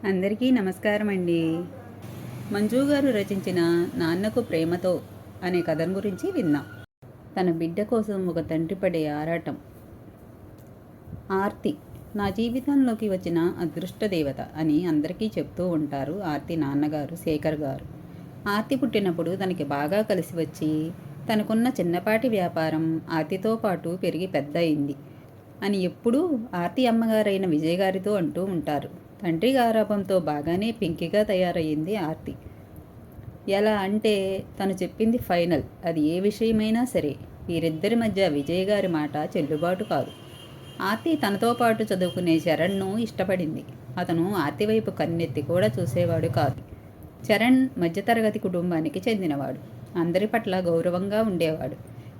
అందరికీ నమస్కారం అండి. మంజు గారు రచించిన నాన్నకు ప్రేమతో అనే కథను గురించి విన్నాం. తన బిడ్డ కోసం ఒక తండ్రి పడే ఆరాటం. ఆర్తి నా జీవితంలోకి వచ్చిన అదృష్ట దేవత అని అందరికీ చెప్తూ ఉంటారు ఆర్తి నాన్నగారు శేఖర్ గారు. ఆర్తి పుట్టినప్పుడు తనకి బాగా కలిసి వచ్చి తనకున్న చిన్నపాటి వ్యాపారం ఆర్తితో పాటు పెరిగి పెద్ద అయింది అని ఎప్పుడూ ఆర్తి అమ్మగారైన విజయ్ గారితో అంటూ ఉంటారు. తండ్రి గారాబంతో బాగానే పింకిగా తయారయ్యింది ఆర్తి. ఎలా అంటే తను చెప్పింది ఫైనల్. అది ఏ విషయమైనా సరే వీరిద్దరి మధ్య విజయ్ గారి మాట చెల్లుబాటు కాదు. ఆర్తి తనతో పాటు చదువుకునే చరణ్ను ఇష్టపడింది. అతను ఆర్తి వైపు కన్నెత్తి కూడా చూసేవాడు కాదు. చరణ్ మధ్యతరగతి కుటుంబానికి చెందినవాడు. అందరి పట్ల గౌరవంగా ఉండేవాడు.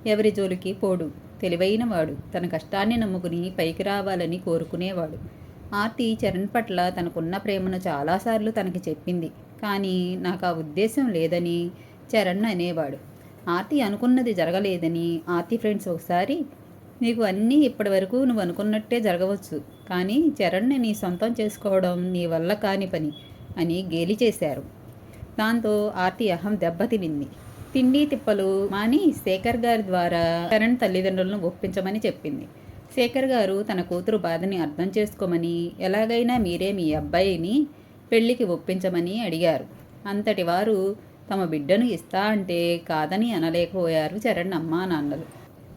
ఎవరి జోలికి పోడు. తెలివైనవాడు. తన కష్టాన్ని నమ్ముకుని పైకి రావాలని కోరుకునేవాడు. ఆర్తి చరణ్ పట్ల తనకున్న ప్రేమను చాలాసార్లు తనకి చెప్పింది. కానీ నాకు ఆ ఉద్దేశం లేదని చరణ్ అనేవాడు. ఆర్తి అనుకున్నది జరగలేదని ఆర్తి ఫ్రెండ్స్ ఒకసారి, నీకు అన్నీ ఇప్పటి వరకు నువ్వు అనుకున్నట్టే జరగవచ్చు, కానీ చరణ్ని నీ సొంతం చేసుకోవడం నీ వల్ల కాని పని అని గేలి చేశారు. దాంతో ఆర్తి అహం దెబ్బతినింది. తిండి తిప్పలు మాని శేఖర్ గారి ద్వారా చరణ్ తల్లిదండ్రులను ఒప్పించమని చెప్పింది. శేఖర్ గారు తన కూతురు బాధని అర్థం చేసుకోమని, ఎలాగైనా మీరే మీ అబ్బాయిని పెళ్లికి ఒప్పించమని అడిగారు. అంతటి వారు తమ బిడ్డను ఇస్తా అంటే కాదని అనలేకపోయారు చరణ్ అమ్మా నాన్నలు.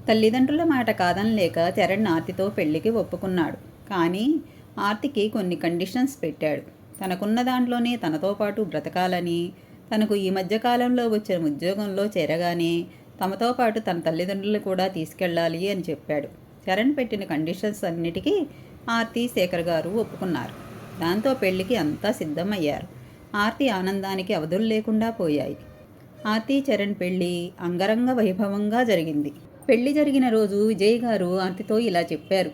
తల్లిదండ్రుల మాట కాదనలేక చరణ్ ఆర్తితో పెళ్లికి ఒప్పుకున్నాడు. కానీ ఆర్తికి కొన్ని కండిషన్స్ పెట్టాడు. తనకున్న దాంట్లోనే తనతో పాటు బ్రతకాలని, తనకు ఈ మధ్యకాలంలో వచ్చిన ఉద్యోగంలో చేరగానే తమతో పాటు తన తల్లిదండ్రులు కూడా తీసుకెళ్ళాలి అని చెప్పాడు. చరణ్ పెట్టిన కండిషన్స్ అన్నిటికీ ఆర్తి శేఖర్ గారు ఒప్పుకున్నారు. దాంతో పెళ్లికి అంతా సిద్ధమయ్యారు. ఆర్తి ఆనందానికి అవధులు లేకుండా పోయాయి. ఆర్తి చరణ్ పెళ్లి అంగరంగ వైభవంగా జరిగింది. పెళ్లి జరిగిన రోజు విజయ్ గారు ఆర్తితో ఇలా చెప్పారు.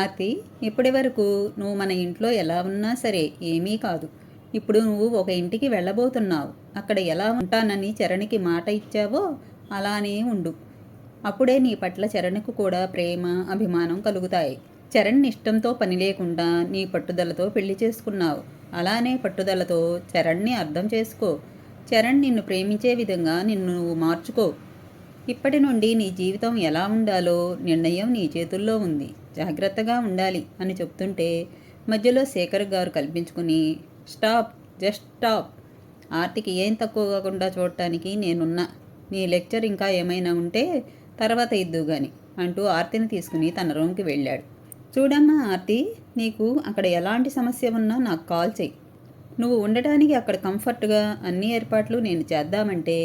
ఆర్తి, ఇప్పటి వరకు నువ్వు మన ఇంట్లో ఎలా ఉన్నా సరే ఏమీ కాదు. ఇప్పుడు నువ్వు ఒక ఇంటికి వెళ్ళబోతున్నావు. అక్కడ ఎలా ఉంటానని చరణ్కి మాట ఇచ్చావో అలానే ఉండు. అప్పుడే నీ పట్ల చరణ్కు కూడా ప్రేమ, అభిమానం కలుగుతాయి. చరణ్ ఇష్టంతో పని లేకుండా నీ పట్టుదలతో పెళ్లి చేసుకున్నావు. అలానే పట్టుదలతో చరణ్ని అర్థం చేసుకో. చరణ్ నిన్ను ప్రేమించే విధంగా నిన్ను నువ్వు మార్చుకో. ఇప్పటి నుండి నీ జీవితం ఎలా ఉండాలో నిర్ణయం నీ చేతుల్లో ఉంది. జాగ్రత్తగా ఉండాలి అని చెప్తుంటే మధ్యలో శేఖర్ గారు కల్పించుకుని, స్టాప్, జస్ట్ స్టాప్. ఆర్తికి ఏం తక్కువ కాకుండా చూడటానికి నేనున్నా. నీ లెక్చర్ ఇంకా ఏమైనా ఉంటే తర్వాత ఇద్దు గాని అంటూ ఆర్తిని తీసుకుని తన రూమ్కి వెళ్ళాడు. చూడమ్మా ఆర్తి, నీకు అక్కడ ఎలాంటి సమస్య ఉన్నా నాకు కాల్ చెయ్యి. నువ్వు ఉండటానికి అక్కడ కంఫర్ట్గా అన్ని ఏర్పాట్లు నేను చేద్దామంటే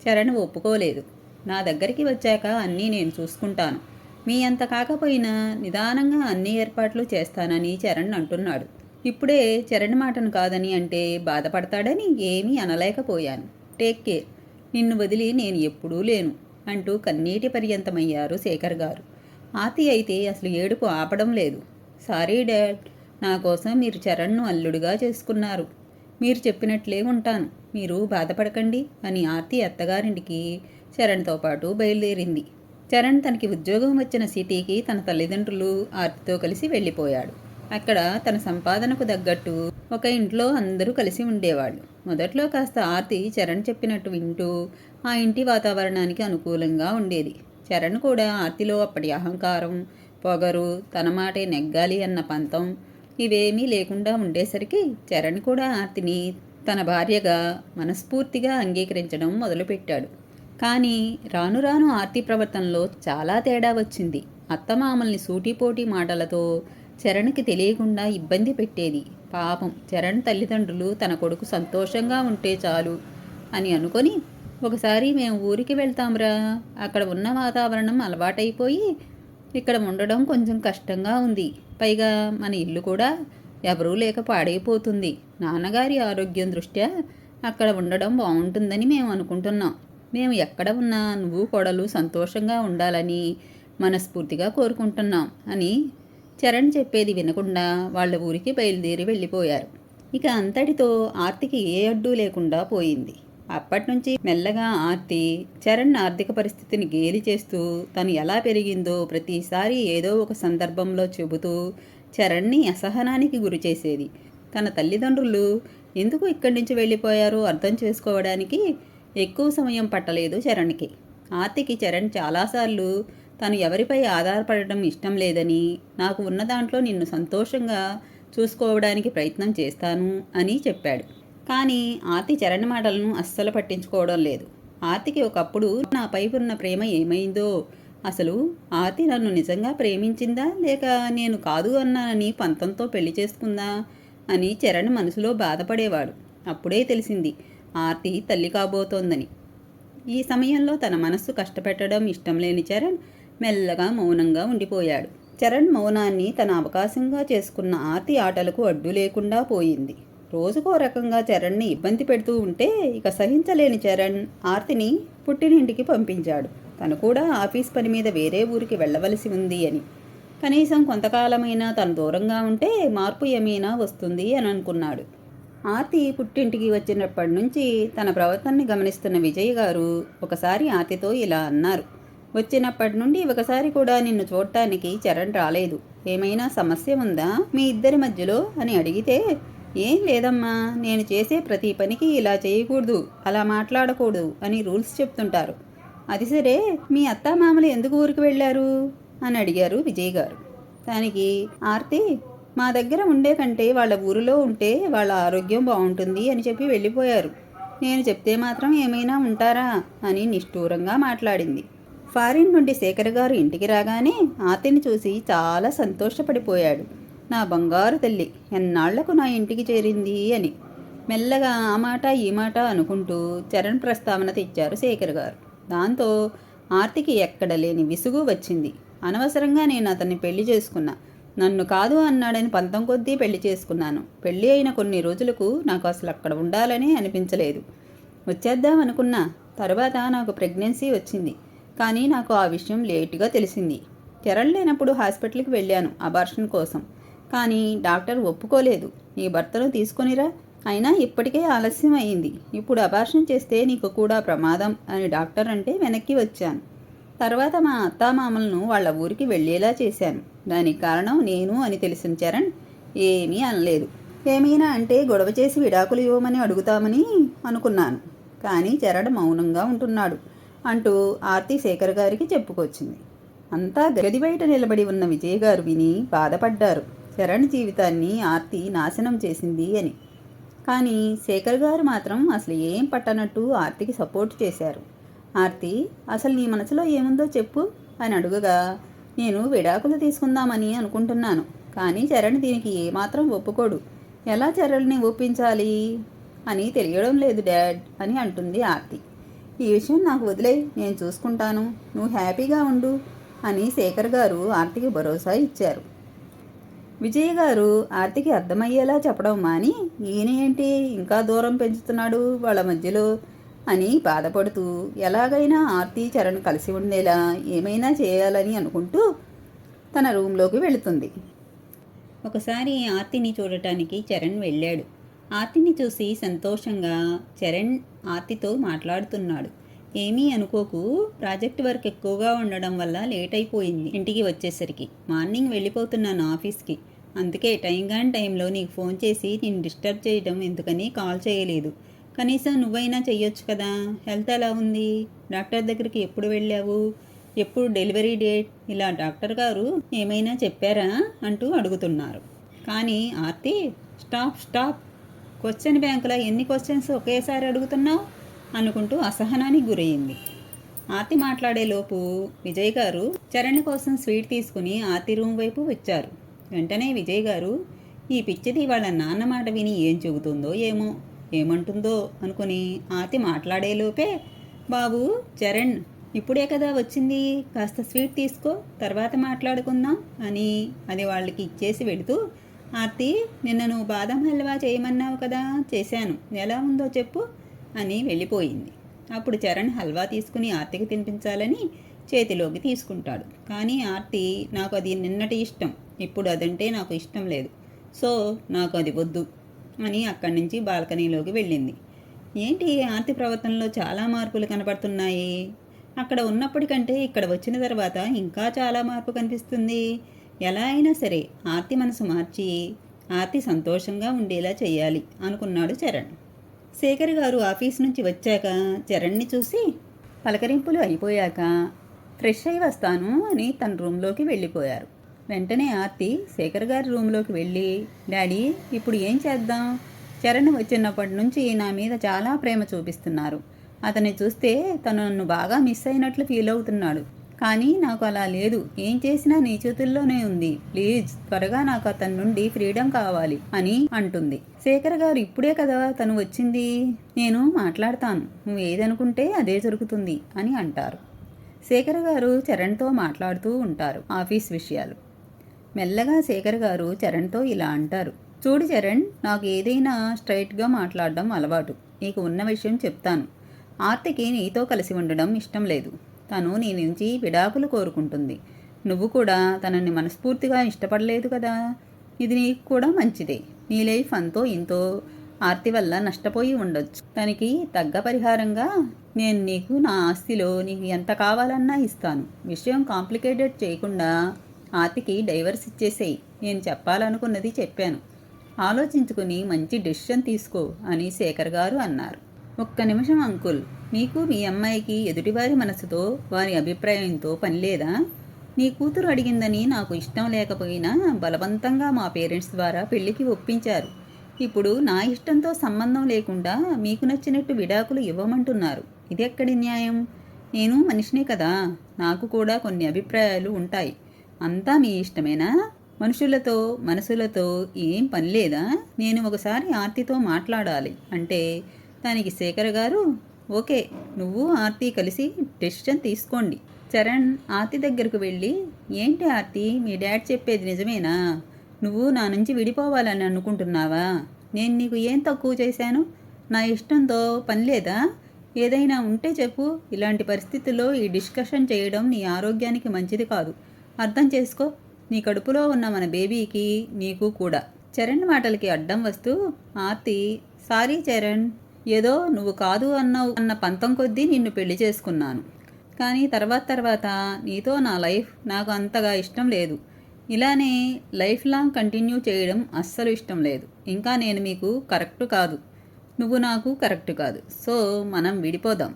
చరణ్ ఒప్పుకోలేదు. నా దగ్గరికి వచ్చాక అన్నీ నేను చూసుకుంటాను. మీ అంత కాకపోయినా నిదానంగా అన్ని ఏర్పాట్లు చేస్తానని చరణ్ అంటున్నాడు. ఇప్పుడే చరణ్ మాటను కాదని అంటే బాధపడతాడని ఏమీ అనలేకపోయాను. Take care. నిన్ను వదిలి నేను ఎప్పుడూ లేను అంటూ కన్నీటి పర్యంతమయ్యారు శేఖర్ గారు. ఆర్తి అయితే అసలు ఏడుపు ఆపడం లేదు. సారీ డాడ్, నా కోసం మీరు చరణ్ను అల్లుడుగా చేసుకున్నారు. మీరు చెప్పినట్లే ఉంటాను. మీరు బాధపడకండి అని ఆర్తి అత్తగారింటికి చరణ్తో పాటు బయలుదేరింది. చరణ్ తనకి ఉద్యోగం వచ్చిన సిటీకి తన తల్లిదండ్రులు ఆర్తితో కలిసి వెళ్ళిపోయాడు. అక్కడ తన సంపాదనకు తగ్గట్టు ఒక ఇంట్లో అందరూ కలిసి ఉండేవాళ్ళు. మొదట్లో కాస్త ఆర్తి చరణ్ చెప్పినట్టు వింటూ ఆ ఇంటి వాతావరణానికి అనుకూలంగా ఉండేది. చరణ్ కూడా ఆర్తిలో అప్పటి అహంకారం, పొగరు, తన మాటే నెగ్గాలి అన్న పంతం ఇవేమీ లేకుండా ఉండేసరికి చరణ్ కూడా ఆర్తిని తన భార్యగా మనస్ఫూర్తిగా అంగీకరించడం మొదలుపెట్టాడు. కానీ రాను రాను ఆర్తి ప్రవర్తనలో చాలా తేడా వచ్చింది. అత్తమామల్ని సూటిపోటి మాటలతో చరణ్కి తెలియకుండా ఇబ్బంది పెట్టేది. పాపం చరణ్ తల్లిదండ్రులు తన కొడుకు సంతోషంగా ఉంటే చాలు అని అనుకొని, ఒకసారి మేము ఊరికి వెళ్తాంరా, అక్కడ ఉన్న వాతావరణం అలవాటైపోయి ఇక్కడ ఉండడం కొంచెం కష్టంగా ఉంది. పైగా మన ఇల్లు కూడా ఎవరూ లేక పాడైపోతుంది. నాన్నగారి ఆరోగ్యం దృష్ట్యా అక్కడ ఉండడం బాగుంటుందని మేము అనుకుంటున్నాం. మేము ఎక్కడ ఉన్నా నువ్వు కోడలు సంతోషంగా ఉండాలని మనస్ఫూర్తిగా కోరుకుంటున్నాం అని చరణ్ చెప్పేది వినకుండా వాళ్ళ ఊరికి బయలుదేరి వెళ్ళిపోయారు. ఇక అంతటితో ఆర్తికి ఏ అడ్డు లేకుండా పోయింది. అప్పటినుంచి మెల్లగా ఆర్తి చరణ్ ఆర్థిక పరిస్థితిని గేలి చేస్తూ తను ఎలా పెరిగిందో ప్రతిసారి ఏదో ఒక సందర్భంలో చెబుతూ చరణ్ని అసహనానికి గురిచేసేది. తన తల్లిదండ్రులు ఎందుకు ఇక్కడి నుంచి వెళ్ళిపోయారో అర్థం చేసుకోవడానికి ఎక్కువ సమయం పట్టలేదు చరణ్కి. ఆర్తికి చరణ్ చాలాసార్లు తను ఎవరిపై ఆధారపడటం ఇష్టం లేదని, నాకు ఉన్న దాంట్లో నిన్ను సంతోషంగా చూసుకోవడానికి ప్రయత్నం చేస్తాను అని చెప్పాడు. కానీ ఆర్తి చరణ్ మాటలను అస్సలు పట్టించుకోవడం లేదు. ఆర్తికి ఒకప్పుడు నాపై ఉన్న ప్రేమ ఏమైందో, అసలు ఆర్తి నన్ను నిజంగా ప్రేమించిందా లేక నేను కాదు అన్నానని పంతంతో పెళ్లి చేసుకుందా అని చరణ్ మనసులో బాధపడేవాడు. అప్పుడే తెలిసింది ఆర్తి తల్లి కాబోతోందని. ఈ సమయంలో తన మనస్సు కష్టపెట్టడం ఇష్టం లేని చరణ్ మెల్లగా మౌనంగా ఉండిపోయాడు. చరణ్ మౌనాన్ని తన అవకాశంగా చేసుకున్న ఆర్తి ఆటలకు అడ్డు లేకుండా పోయింది. రోజుకో రకంగా చరణ్ని ఇబ్బంది పెడుతూ ఉంటే ఇక సహించలేని చరణ్ ఆర్తిని పుట్టినింటికి పంపించాడు. తను కూడా ఆఫీస్ పని మీద వేరే ఊరికి వెళ్ళవలసి ఉంది అని. కనీసం కొంతకాలమైనా తను దూరంగా ఉంటే మార్పు ఏమైనా వస్తుంది అని అనుకున్నాడు. ఆర్తి పుట్టింటికి వచ్చినప్పటి నుంచి తన ప్రవర్తనని గమనిస్తున్న విజయ్ గారు ఒకసారి ఆర్తితో ఇలా అన్నారు. వచ్చినప్పటి నుండి ఒకసారి కూడా నిన్ను చూడటానికి చరణ్ రాలేదు. ఏమైనా సమస్య ఉందా మీ ఇద్దరి మధ్యలో అని అడిగితే, ఏం లేదమ్మా, నేను చేసే ప్రతి పనికి ఇలా చేయకూడదు, అలా మాట్లాడకూడదు అని రూల్స్ చెప్తుంటారు. అది సరే, మీ అత్తామామలు ఎందుకు ఊరికి వెళ్ళారు అని అడిగారు విజయ్ గారు. దానికి ఆర్తి, మా దగ్గర ఉండే కంటే వాళ్ళ ఊరిలో ఉంటే వాళ్ళ ఆరోగ్యం బాగుంటుంది అని చెప్పి వెళ్ళిపోయారు. నేను చెప్తే మాత్రం ఏమైనా ఉంటారా అని నిష్ఠూరంగా మాట్లాడింది. ఫారిన్ నుండి శేఖర్ గారు ఇంటికి రాగానే ఆర్తిని చూసి చాలా సంతోషపడిపోయాడు. నా బంగారు తల్లి ఎన్నాళ్లకు నా ఇంటికి చేరింది అని. మెల్లగా ఆ మాట ఈ మాట అనుకుంటూ చరణ్ ప్రస్తావన తెచ్చారు శేఖర్ గారు. దాంతో ఆర్తికి ఎక్కడ లేని విసుగు వచ్చింది. అనవసరంగా నేను అతన్ని పెళ్లి చేసుకున్నా. నన్ను కాదు అన్నాడని పంతం కొద్దీ పెళ్లి చేసుకున్నాను. పెళ్లి అయిన కొన్ని రోజులకు నాకు అసలు అక్కడ ఉండాలని అనిపించలేదు. వచ్చేద్దాం అనుకున్నా. తర్వాత నాకు ప్రెగ్నెన్సీ వచ్చింది. కానీ నాకు ఆ విషయం లేటుగా తెలిసింది. చరణ్ లేనప్పుడు హాస్పిటల్కి వెళ్ళాను అబార్షన్ కోసం. కానీ డాక్టర్ ఒప్పుకోలేదు. నీ భర్తను తీసుకొనిరా, అయినా ఇప్పటికే ఆలస్యం అయింది. ఇప్పుడు అబార్షన్ చేస్తే నీకు కూడా ప్రమాదం అని డాక్టర్ అంటే వెనక్కి వచ్చాను. తర్వాత మా అత్తామామలను వాళ్ళ ఊరికి వెళ్ళేలా చేశాను. దానికి కారణం నేను అని తెలిసిన చరణ్ ఏమీ అనలేదు. ఏమైనా అంటే గొడవ చేసి విడాకులు ఇవ్వమని అడుగుతామని అనుకున్నాను. కానీ చరణ్ మౌనంగా ఉంటున్నాడు అంటూ ఆర్తి శేఖర్ గారికి చెప్పుకొచ్చింది. అంతా గది బయట నిలబడి ఉన్న విజయ్ గారు విని బాధపడ్డారు. చరణ్ జీవితాన్ని ఆర్తి నాశనం చేసింది అని. కానీ శేఖర్ గారు మాత్రం అసలు ఏం పట్టనట్టు ఆర్తికి సపోర్ట్ చేశారు. ఆర్తి, అసలు నీ మనసులో ఏముందో చెప్పు అని అడుగగా, నేను విడాకులు తీసుకుందామని అనుకుంటున్నాను. కానీ చరణ్ దీనికి ఏమాత్రం ఒప్పుకోడు. ఎలా చరణ్ని ఒప్పించాలి అని తెలియడం లేదు డాడ్ అని అంటుంది ఆర్తి. ఈ విషయం నాకు వదిలే, నేను చూసుకుంటాను, నువ్వు హ్యాపీగా ఉండు అని శేఖర్ గారు ఆర్తికి భరోసా ఇచ్చారు. విజయ్ గారు ఆర్తికి అర్థమయ్యేలా చెప్పడం మాని, ఈయన ఏంటి ఇంకా దూరం పెంచుతున్నాడు వాళ్ళ మధ్యలో అని బాధపడుతూ ఎలాగైనా ఆర్తి చరణ్ కలిసి ఉండేలా ఏమైనా చేయాలని అనుకుంటూ తన రూంలోకి వెళుతుంది. ఒకసారి ఆర్తిని చూడటానికి చరణ్ వెళ్ళాడు. ఆర్తిని చూసి సంతోషంగా చరణ్ ఆర్తితో మాట్లాడుతున్నాడు. ఏమీ అనుకోకు, ప్రాజెక్ట్ వర్క్ ఎక్కువగా ఉండడం వల్ల లేట్ అయిపోయింది ఇంటికి వచ్చేసరికి. మార్నింగ్ వెళ్ళిపోతున్నాను ఆఫీస్కి. అందుకే టైంలో నీకు ఫోన్ చేసి నేను డిస్టర్బ్ చేయడం ఎందుకని కాల్ చేయలేదు. కనీసం నువ్వైనా చెయ్యొచ్చు కదా. హెల్త్ ఎలా ఉంది? డాక్టర్ దగ్గరికి ఎప్పుడు వెళ్ళావు? ఎప్పుడు డెలివరీ డేట్? ఇలా డాక్టర్ గారు ఏమైనా చెప్పారా అంటూ అడుగుతున్నారు. కానీ ఆర్తి, స్టాప్, క్వశ్చన్ బ్యాంకులో ఎన్ని క్వశ్చన్స్ ఒకేసారి అడుగుతున్నావు అనుకుంటూ అసహనానికి గురయ్యింది. ఆర్తి మాట్లాడేలోపు విజయ్ గారు చరణ్ కోసం స్వీట్ తీసుకుని ఆర్తి రూమ్ వైపు వచ్చారు. వెంటనే విజయ్ గారు, ఈ పిచ్చిది వాళ్ళ నాన్న మాట విని ఏం చెబుతుందో ఏమంటుందో అనుకుని ఆర్తి మాట్లాడేలోపే, బాబు చరణ్ ఇప్పుడే కదా వచ్చింది, కాస్త స్వీట్ తీసుకో, తర్వాత మాట్లాడుకుందాం అని అది వాళ్ళకి ఇచ్చేసి వెళుతూ, ఆర్తి, నిన్న నువ్వు బాదం హల్వా చేయమన్నావు కదా, చేశాను, ఎలా ఉందో చెప్పు అని వెళ్ళిపోయింది. అప్పుడు చరణ్ హల్వా తీసుకుని ఆర్తికి తినిపించాలని చేతిలోకి తీసుకుంటాడు. కానీ ఆర్తి, నాకు అది నిన్నటి ఇష్టం, ఇప్పుడు అదంటే నాకు ఇష్టం లేదు, సో నాకు అది వద్దు అని అక్కడి నుంచి బాల్కనీలోకి వెళ్ళింది. ఏంటి ఆర్తి ప్రవర్తనలో చాలా మార్పులు కనపడుతున్నాయి. అక్కడ ఉన్నప్పటికంటే ఇక్కడ వచ్చిన తర్వాత ఇంకా చాలా మార్పు కనిపిస్తుంది. ఎలా అయినా సరే ఆర్తి మనసు మార్చి ఆర్తి సంతోషంగా ఉండేలా చెయ్యాలి అనుకున్నాడు చరణ్. శేఖర్ గారు ఆఫీస్ నుంచి వచ్చాక చరణ్ని చూసి పలకరింపులు అయిపోయాక ఫ్రెష్ అయి వస్తాను అని తన రూమ్లోకి వెళ్ళిపోయారు. వెంటనే ఆర్తి శేఖర్ గారి రూమ్లోకి వెళ్ళి, డాడీ ఇప్పుడు ఏం చేద్దాం? చరణ్ వచ్చినప్పటి నుంచి నా మీద చాలా ప్రేమ చూపిస్తున్నారు. అతన్ని చూస్తే తను నన్ను బాగా మిస్ అయినట్లు ఫీల్ అవుతున్నాడు. కానీ నాకు అలా లేదు. ఏం చేసినా నీ చేతుల్లోనే ఉంది. ప్లీజ్ త్వరగా నాకు అతని నుండి ఫ్రీడమ్ కావాలి అని అంటుంది. శేఖర్ గారు ఇప్పుడే కదా తను వచ్చింది, నేను మాట్లాడతాను, నువ్వు ఏదనుకుంటే అదే జరుగుతుంది అని అంటారు. శేఖర్ గారు చరణ్తో మాట్లాడుతూ ఉంటారు ఆఫీస్ విషయాలు. మెల్లగా శేఖర్ గారు చరణ్తో ఇలా అంటారు, చూడు చరణ్, నాకు ఏదైనా స్ట్రైట్గా మాట్లాడడం అలవాటు. నీకు ఉన్న విషయం చెప్తాను. ఆర్తికి నీతో కలిసి ఉండడం ఇష్టం లేదు. తను నీ నుంచి విడాకులు కోరుకుంటుంది. నువ్వు కూడా తనని మనస్ఫూర్తిగా ఇష్టపడలేదు కదా. ఇది నీకు కూడా మంచిదే. నీ లైఫ్ అంతో ఇంతో ఆర్తి వల్ల నష్టపోయి ఉండొచ్చు. తనకి తగ్గ పరిహారంగా నేను నీకు నా ఆస్తిలో నీకు ఎంత కావాలన్నా ఇస్తాను. విషయం కాంప్లికేటెడ్ చేయకుండా ఆర్తికి డైవర్స్ ఇచ్చేసేయి. నేను చెప్పాలనుకున్నది చెప్పాను. ఆలోచించుకుని మంచి డెసిషన్ తీసుకో అని శేఖర్ గారు అన్నారు. ఒక్క నిమిషం అంకుల్, మీకు మీ అమ్మాయికి ఎదుటివారి మనసుతో వారి అభిప్రాయంతో పని లేదా? నీ కూతురు అడిగిందని నాకు ఇష్టం లేకపోయినా బలవంతంగా మా పేరెంట్స్ ద్వారా పెళ్లికి ఒప్పించారు. ఇప్పుడు నా ఇష్టంతో సంబంధం లేకుండా మీకు నచ్చినట్టు విడాకులు ఇవ్వమంటున్నారు. ఇది ఎక్కడి న్యాయం? నేను మనిషినే కదా, నాకు కూడా కొన్ని అభిప్రాయాలు ఉంటాయి. అంతా మీ ఇష్టమేనా? మనుషులతో మనసులతో ఏం పని లేదా? నేను ఒకసారి ఆర్తితో మాట్లాడాలి అంటే దానికి శేఖర్ గారు, ఓకే, నువ్వు ఆర్తి కలిసి డెసిషన్ తీసుకోండి. చరణ్ ఆర్తి దగ్గరకు వెళ్ళి, ఏంటి ఆర్తి, మీ డాడ్ చెప్పేది నిజమేనా? నువ్వు నా నుంచి విడిపోవాలని అనుకుంటున్నావా? నేను నీకు ఏం తక్కువ చేశాను? నా ఇష్టంతో పని లేదా? ఏదైనా ఉంటే చెప్పు. ఇలాంటి పరిస్థితుల్లో ఈ డిస్కషన్ చేయడం నీ ఆరోగ్యానికి మంచిది కాదు. అర్థం చేసుకో. నీ కడుపులో ఉన్న మన బేబీకి నీకు కూడా. చరణ్ మాటలకి అడ్డం వస్తూ ఆర్తి, సారీ చరణ్, ఏదో నువ్వు కాదు అన్న పంతం కొద్దీ నిన్ను పెళ్లి చేసుకున్నాను. కానీ తర్వాత నీతో నా లైఫ్ నాకు అంతగా ఇష్టం లేదు. ఇలానే లైఫ్ లాంగ్ కంటిన్యూ చేయడం అస్సలు ఇష్టం లేదు. ఇంకా నేను మీకు కరెక్ట్ కాదు, నువ్వు నాకు కరెక్ట్ కాదు. సో మనం విడిపోదాం.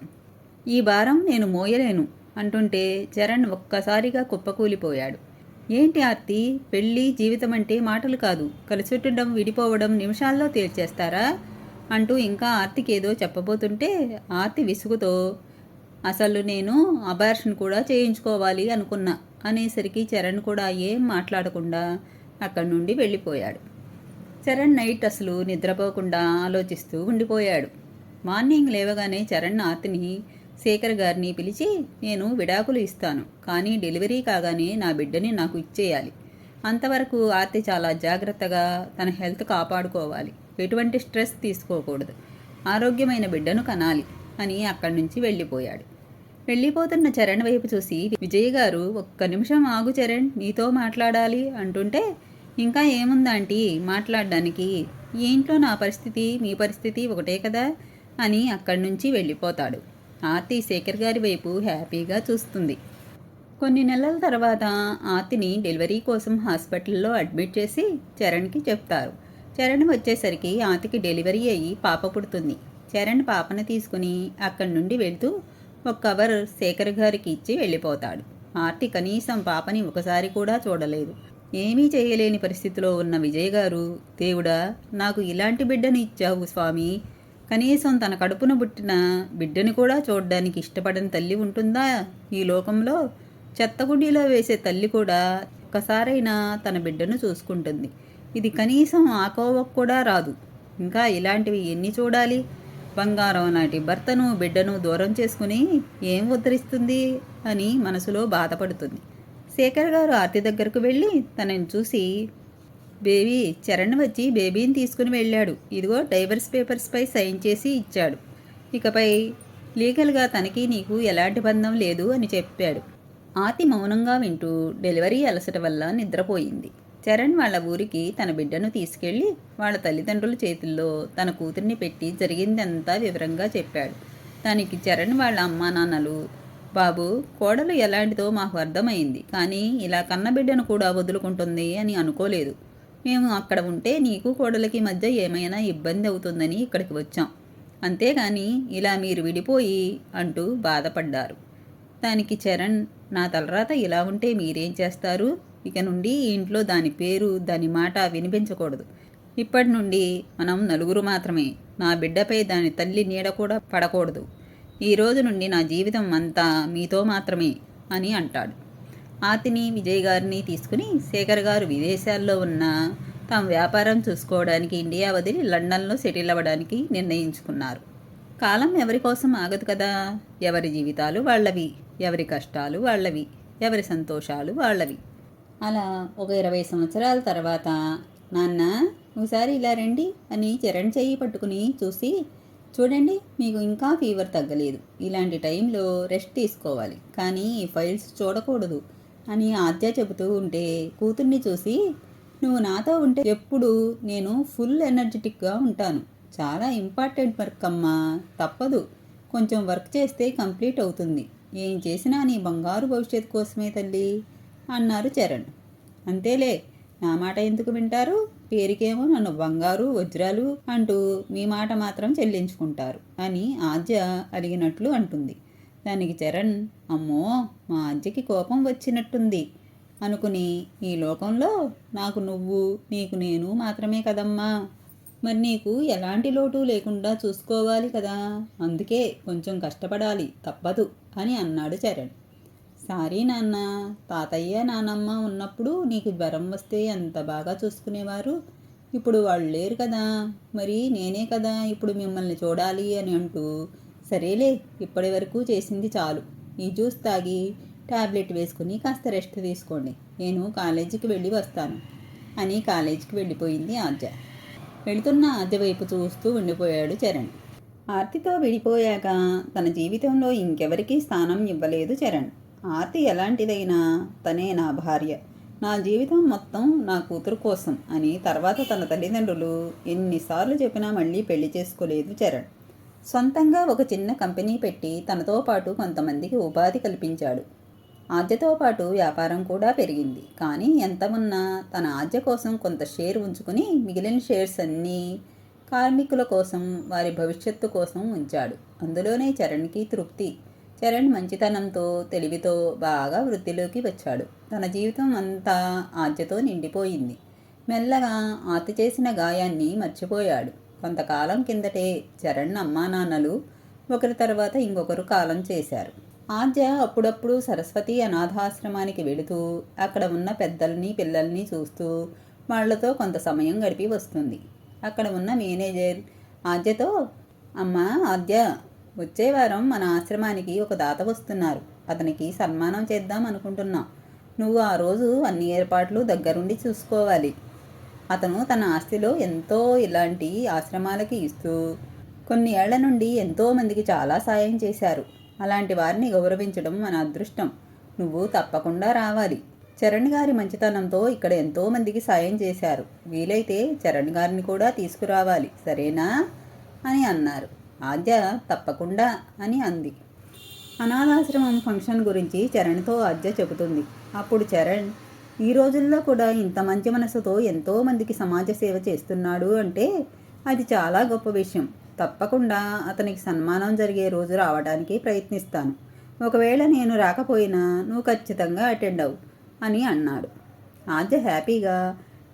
ఈ భారం నేను మోయలేను అంటుంటే చరణ్ ఒక్కసారిగా కుప్పకూలిపోయాడు. ఏంటి ఆర్తి, పెళ్ళి జీవితం అంటే మాటలు కాదు. కలిసిట్టడం విడిపోవడం నిమిషాల్లో తేల్చేస్తారా అంటూ ఇంకా ఆర్తికి ఏదో చెప్పబోతుంటే ఆర్తి విసుగుతో, అసలు నేను అబార్షన్ కూడా చేయించుకోవాలి అనుకున్నా అనేసరికి చరణ్ కూడా ఏం మాట్లాడకుండా అక్కడి నుండి వెళ్ళిపోయాడు. చరణ్ నైట్ అసలు నిద్రపోకుండా ఆలోచిస్తూ ఉండిపోయాడు. మార్నింగ్ లేవగానే చరణ్ ఆర్తిని శేఖర్ గారిని పిలిచి, నేను విడాకులు ఇస్తాను, కానీ డెలివరీ కాగానే నా బిడ్డని నాకు ఇచ్చేయాలి. అంతవరకు ఆర్తి చాలా జాగ్రత్తగా తన హెల్త్ కాపాడుకోవాలి. ఎటువంటి స్ట్రెస్ తీసుకోకూడదు. ఆరోగ్యమైన బిడ్డను కనాలి అని అక్కడి నుంచి వెళ్ళిపోయాడు. వెళ్ళిపోతున్న చరణ్ వైపు చూసి విజయ్ గారు, ఒక్క నిమిషం ఆగు చరణ్, నీతో మాట్లాడాలి అంటుంటే, ఇంకా ఏముందాంటీ మాట్లాడడానికి? ఈ ఇంట్లో నా పరిస్థితి మీ పరిస్థితి ఒకటే కదా అని అక్కడి నుంచి వెళ్ళిపోతాడు. ఆర్తి శేఖర్ గారి వైపు హ్యాపీగా చూస్తుంది. కొన్ని నెలల తర్వాత ఆర్తిని డెలివరీ కోసం హాస్పిటల్లో అడ్మిట్ చేసి చరణ్కి చెప్తారు. చరణ్ వచ్చేసరికి ఆర్తికి డెలివరీ అయ్యి పాప పుడుతుంది. చరణ్ పాపను తీసుకుని అక్కడి నుండి వెళ్తూ ఒక కవర్ శేఖర్ గారికి ఇచ్చి వెళ్ళిపోతాడు. ఆర్తి కనీసం పాపని ఒకసారి కూడా చూడలేదు. ఏమీ చేయలేని పరిస్థితిలో ఉన్న విజయ్ గారు, దేవుడా, నాకు ఇలాంటి బిడ్డను ఇచ్చావు స్వామి, కనీసం తన కడుపున పుట్టిన బిడ్డని కూడా చూడడానికి ఇష్టపడని తల్లి ఉంటుందా ఈ లోకంలో? చెత్తగుండీలో వేసే తల్లి కూడా ఒక్కసారైనా తన బిడ్డను చూసుకుంటుంది. ఇది కనీసం ఆకోవకు కూడా రాదు. ఇంకా ఇలాంటివి ఎన్ని చూడాలి? బంగారం నాటి భర్తను బిడ్డను దూరం చేసుకుని ఏం ఉద్ధరిస్తుంది అని మనసులో బాధపడుతుంది. శేఖర్ గారు ఆర్తి దగ్గరకు వెళ్ళి తనని చూసి, బేబీ, చరణ్ వచ్చి బేబీని తీసుకుని వెళ్ళాడు. ఇదిగో డైవర్స్ పేపర్స్పై సైన్ చేసి ఇచ్చాడు. ఇకపై లీగల్గా తనకి నీకు ఎలాంటి బంధం లేదు అని చెప్పాడు. ఆర్తి మౌనంగా వింటూ డెలివరీ అలసట వల్ల నిద్రపోయింది. చరణ్ వాళ్ళ ఊరికి తన బిడ్డను తీసుకెళ్ళి వాళ్ళ తల్లిదండ్రుల చేతుల్లో తన కూతుర్ని పెట్టి జరిగిందంతా వివరంగా చెప్పాడు. దానికి చరణ్ వాళ్ళ అమ్మా నాన్నలు, బాబు, కోడలు ఎలాంటిదో మాకు అర్థమైంది, కానీ ఇలా కన్నబిడ్డను కూడా వదులుకుంటుంది అని అనుకోలేదు. మేము అక్కడ ఉంటే నీకు కోడలికి మధ్య ఏమైనా ఇబ్బంది అవుతుందని ఇక్కడికి వచ్చాం, అంతేగాని ఇలా మీరు విడిపోయి అంటూ బాధపడ్డారు. దానికి చరణ్, నా తలరాత ఇలా ఉంటే మీరేం చేస్తారు? ఇక నుండి ఈ ఇంట్లో దాని పేరు దాని మాట వినిపించకూడదు. ఇప్పటి నుండి మనం నలుగురు మాత్రమే. నా బిడ్డపై దాని తల్లి నీడ కూడా పడకూడదు. ఈ రోజు నుండి నా జీవితం అంతా మీతో మాత్రమే అని అంటాడు. ఆతిని, విజయ్ గారిని తీసుకుని శేఖర్ గారు విదేశాల్లో ఉన్న తమ వ్యాపారం చూసుకోవడానికి ఇండియా వదిలి లండన్లో సెటిల్ అవ్వడానికి నిర్ణయించుకున్నారు. కాలం ఎవరి కోసం ఆగదు కదా. ఎవరి జీవితాలు వాళ్ళవి, ఎవరి కష్టాలు వాళ్ళవి, ఎవరి సంతోషాలు వాళ్ళవి. అలా ఒక 20 సంవత్సరాల తర్వాత, నాన్న ఒకసారి ఇలా రండి అని చరణ్ చెయ్యి పట్టుకుని చూసి, చూడండి మీకు ఇంకా ఫీవర్ తగ్గలేదు, ఇలాంటి టైంలో రెస్ట్ తీసుకోవాలి, కానీ ఈ ఫైల్స్ చూడకూడదు అని ఆద్య చెబుతూ ఉంటే కూతుర్ని చూసి, నువ్వు నాతో ఉంటే ఎప్పుడు నేను ఫుల్ ఎనర్జెటిక్గా ఉంటాను. చాలా ఇంపార్టెంట్ వర్క్ అమ్మా, తప్పదు, కొంచెం వర్క్ చేస్తే కంప్లీట్ అవుతుంది. ఏం చేసినా నీ బంగారు భవిష్యత్తు కోసమే తల్లి అన్నారు చరణ్. అంతేలే, నా మాట ఎందుకు వింటారు? పేరుకేమో నన్ను బంగారు వజ్రాలు అంటూ మీ మాట మాత్రం చెల్లించుకుంటారు అని ఆద్య అడిగినట్లు అంటుంది. దానికి చరణ్, అమ్మో మా ఆద్యకి కోపం వచ్చినట్టుంది అనుకుని, ఈ లోకంలో నాకు నువ్వు, నీకు నేను మాత్రమే కదమ్మా, మరి నీకు ఎలాంటి లోటు లేకుండా చూసుకోవాలి కదా, అందుకే కొంచెం కష్టపడాలి, తప్పదు అని అన్నాడు చరణ్. సారీ నాన్న, తాతయ్య నానమ్మ ఉన్నప్పుడు నీకు జ్వరం వస్తే ఎంత బాగా చూసుకునేవారు, ఇప్పుడు వాళ్ళు లేరు కదా, మరి నేనే కదా ఇప్పుడు మిమ్మల్ని చూడాలి అని అంటూ, సరేలే ఇప్పటి వరకు చేసింది చాలు, ఈ జ్యూస్ తాగి ట్యాబ్లెట్ వేసుకుని కాస్త రెస్ట్ తీసుకోండి, నేను కాలేజీకి వెళ్ళి వస్తాను అని కాలేజీకి వెళ్ళిపోయింది ఆద్య. వెళుతున్న ఆద్య వైపు చూస్తూ ఉండిపోయాడు చరణ్. ఆర్తితో విడిపోయాక తన జీవితంలో ఇంకెవరికీ స్థానం ఇవ్వలేదు చరణ్. ఆర్తి ఎలాంటిదైనా తనే నా భార్య, నా జీవితం మొత్తం నా కూతురు కోసం అని తర్వాత తన తల్లిదండ్రులు ఎన్నిసార్లు చెప్పినా మళ్ళీ పెళ్లి చేసుకోలేదు చరణ్. సొంతంగా ఒక చిన్న కంపెనీ పెట్టి తనతో పాటు కొంతమందికి ఉపాధి కల్పించాడు. ఆద్యతో పాటు వ్యాపారం కూడా పెరిగింది. కానీ ఎంత ఉన్నా తన ఆద్య కోసం కొంత షేర్ ఉంచుకుని మిగిలిన షేర్స్ అన్నీ కార్మికుల కోసం, వారి భవిష్యత్తు కోసం ఉంచాడు. అందులోనే చరణ్కి తృప్తి. చరణ్ మంచితనంతో, తెలివితో బాగా వృద్ధిలోకి వచ్చాడు. తన జీవితం అంతా ఆద్యతో నిండిపోయింది. మెల్లగా ఆర్తి చేసిన గాయాన్ని మర్చిపోయాడు. కొంతకాలం కిందటే చరణ్ అమ్మా నాన్నలు ఒకరి తర్వాత ఇంకొకరు కాలం చేశారు. ఆద్య అప్పుడప్పుడు సరస్వతి అనాథాశ్రమానికి వెళుతూ అక్కడ ఉన్న పెద్దల్ని పిల్లల్ని చూస్తూ వాళ్లతో కొంత సమయం గడిపి వస్తుంది. అక్కడ ఉన్న మేనేజర్ ఆద్యతో, అమ్మా ఆద్య, వచ్చే వారం మన ఆశ్రమానికి ఒక దాత వస్తున్నారు, అతనికి సన్మానం చేద్దాం అనుకుంటున్నాం, నువ్వు ఆ రోజు అన్ని ఏర్పాట్లు దగ్గరుండి చూసుకోవాలి. అతను తన ఆస్తిలో ఎంతో ఇలాంటి ఆశ్రమాలకి ఇస్తూ కొన్ని ఏళ్ల నుండి ఎంతోమందికి చాలా సాయం చేశారు. అలాంటి వారిని గౌరవించడం మన అదృష్టం, నువ్వు తప్పకుండా రావాలి. చరణ్ గారి మంచితనంతో ఇక్కడ ఎంతోమందికి సాయం చేశారు, వీలైతే చరణ్ గారిని కూడా తీసుకురావాలి, సరేనా అని అన్నారు. ఆద్య తప్పకుండా అని అంది. అనాథాశ్రమం ఫంక్షన్ గురించి చరణ్తో ఆద్య చెబుతుంది. అప్పుడు చరణ్, ఈ రోజుల్లో కూడా ఇంత మంచి మనసుతో ఎంతోమందికి సమాజ సేవ చేస్తున్నాడు అంటే అది చాలా గొప్ప విషయం. తప్పకుండా అతనికి సన్మానం జరిగే రోజు రావడానికి ప్రయత్నిస్తాను. ఒకవేళ నేను రాకపోయినా నువ్వు ఖచ్చితంగా అటెండ్ అవ్వు అని అన్నాడు. ఆద్య హ్యాపీగా,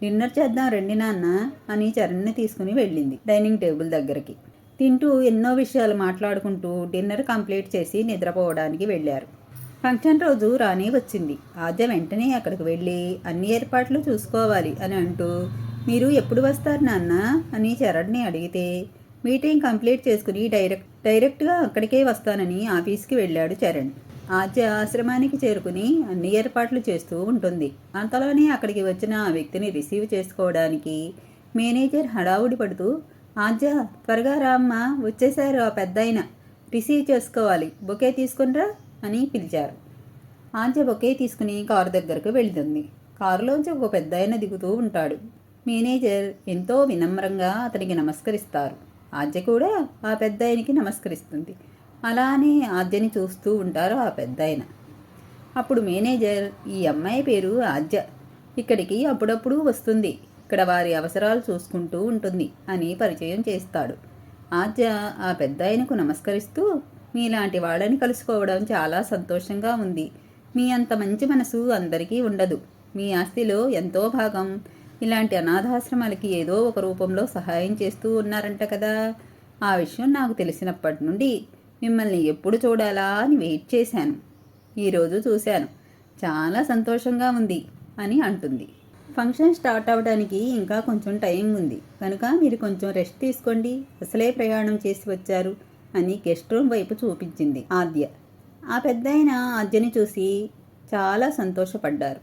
డిన్నర్ చేద్దాం రండి నాన్న అని చరణ్ని తీసుకుని వెళ్ళింది డైనింగ్ టేబుల్ దగ్గరికి. తింటూ ఎన్నో విషయాలు మాట్లాడుకుంటూ డిన్నర్ కంప్లీట్ చేసి నిద్రపోవడానికి వెళ్ళారు. ఫంక్షన్ రోజు రానే వచ్చింది. ఆద్య వెంటనే అక్కడికి వెళ్ళి అన్ని ఏర్పాట్లు చూసుకోవాలి అని అంటూ, మీరు ఎప్పుడు వస్తారు నాన్న అని చరణ్ని అడిగితే, మీటింగ్ కంప్లీట్ చేసుకుని డైరెక్ట్గా అక్కడికే వస్తానని ఆఫీస్కి వెళ్ళాడు చరణ్. ఆద్య ఆశ్రమానికి చేరుకుని అన్ని ఏర్పాట్లు చేస్తూ ఉంటుంది. అంతలోనే అక్కడికి వచ్చిన ఆ వ్యక్తిని రిసీవ్ చేసుకోవడానికి మేనేజర్ హడావుడి పడుతూ, ఆద్య త్వరగా రామ్మా, వచ్చేశారు ఆ పెద్దాయన, రిసీవ్ చేసుకోవాలి, బొకే తీసుకునిరా అని పిలిచారు. ఆద్య బొకే తీసుకుని కారు దగ్గరకు వెళ్తుంది. కారులోంచి ఒక పెద్దాయన దిగుతూ ఉంటాడు. మేనేజర్ ఎంతో వినమ్రంగా అతనికి నమస్కరిస్తారు. ఆద్య కూడా ఆ పెద్దాయనికి నమస్కరిస్తుంది. అలానే ఆద్యని చూస్తూ ఉంటారు ఆ పెద్దాయన. అప్పుడు మేనేజర్, ఈ అమ్మాయి పేరు ఆద్య, ఇక్కడికి అప్పుడప్పుడు వస్తుంది, ఇక్కడ వారి అవసరాలు చూసుకుంటూ ఉంటుంది అని పరిచయం చేస్తాడు. ఆద్య ఆ పెద్దాయనకు నమస్కరిస్తూ, మీలాంటి వాళ్ళని కలుసుకోవడం చాలా సంతోషంగా ఉంది. మీ అంత మంచి మనసు అందరికీ ఉండదు. మీ ఆస్తిలో ఎంతో భాగం ఇలాంటి అనాథాశ్రమాలకి ఏదో ఒక రూపంలో సహాయం చేస్తూ ఉన్నారంట కదా. ఆ విషయం నాకు తెలిసినప్పటి నుండి మిమ్మల్ని ఎప్పుడు చూడాలా అని వెయిట్ చేశాను. ఈరోజు చూశాను. చాలా సంతోషంగా ఉంది అని అంటుంది. ఫంక్షన్ స్టార్ట్ అవ్వడానికి ఇంకా కొంచెం టైం ఉంది కనుక మీరు కొంచెం రెస్ట్ తీసుకోండి, అసలే ప్రయాణం చేసి వచ్చారు అని గెస్ట్ రూమ్ వైపు చూపించింది ఆద్య. ఆ పెద్దాయన ఆద్యని చూసి చాలా సంతోషపడ్డారు.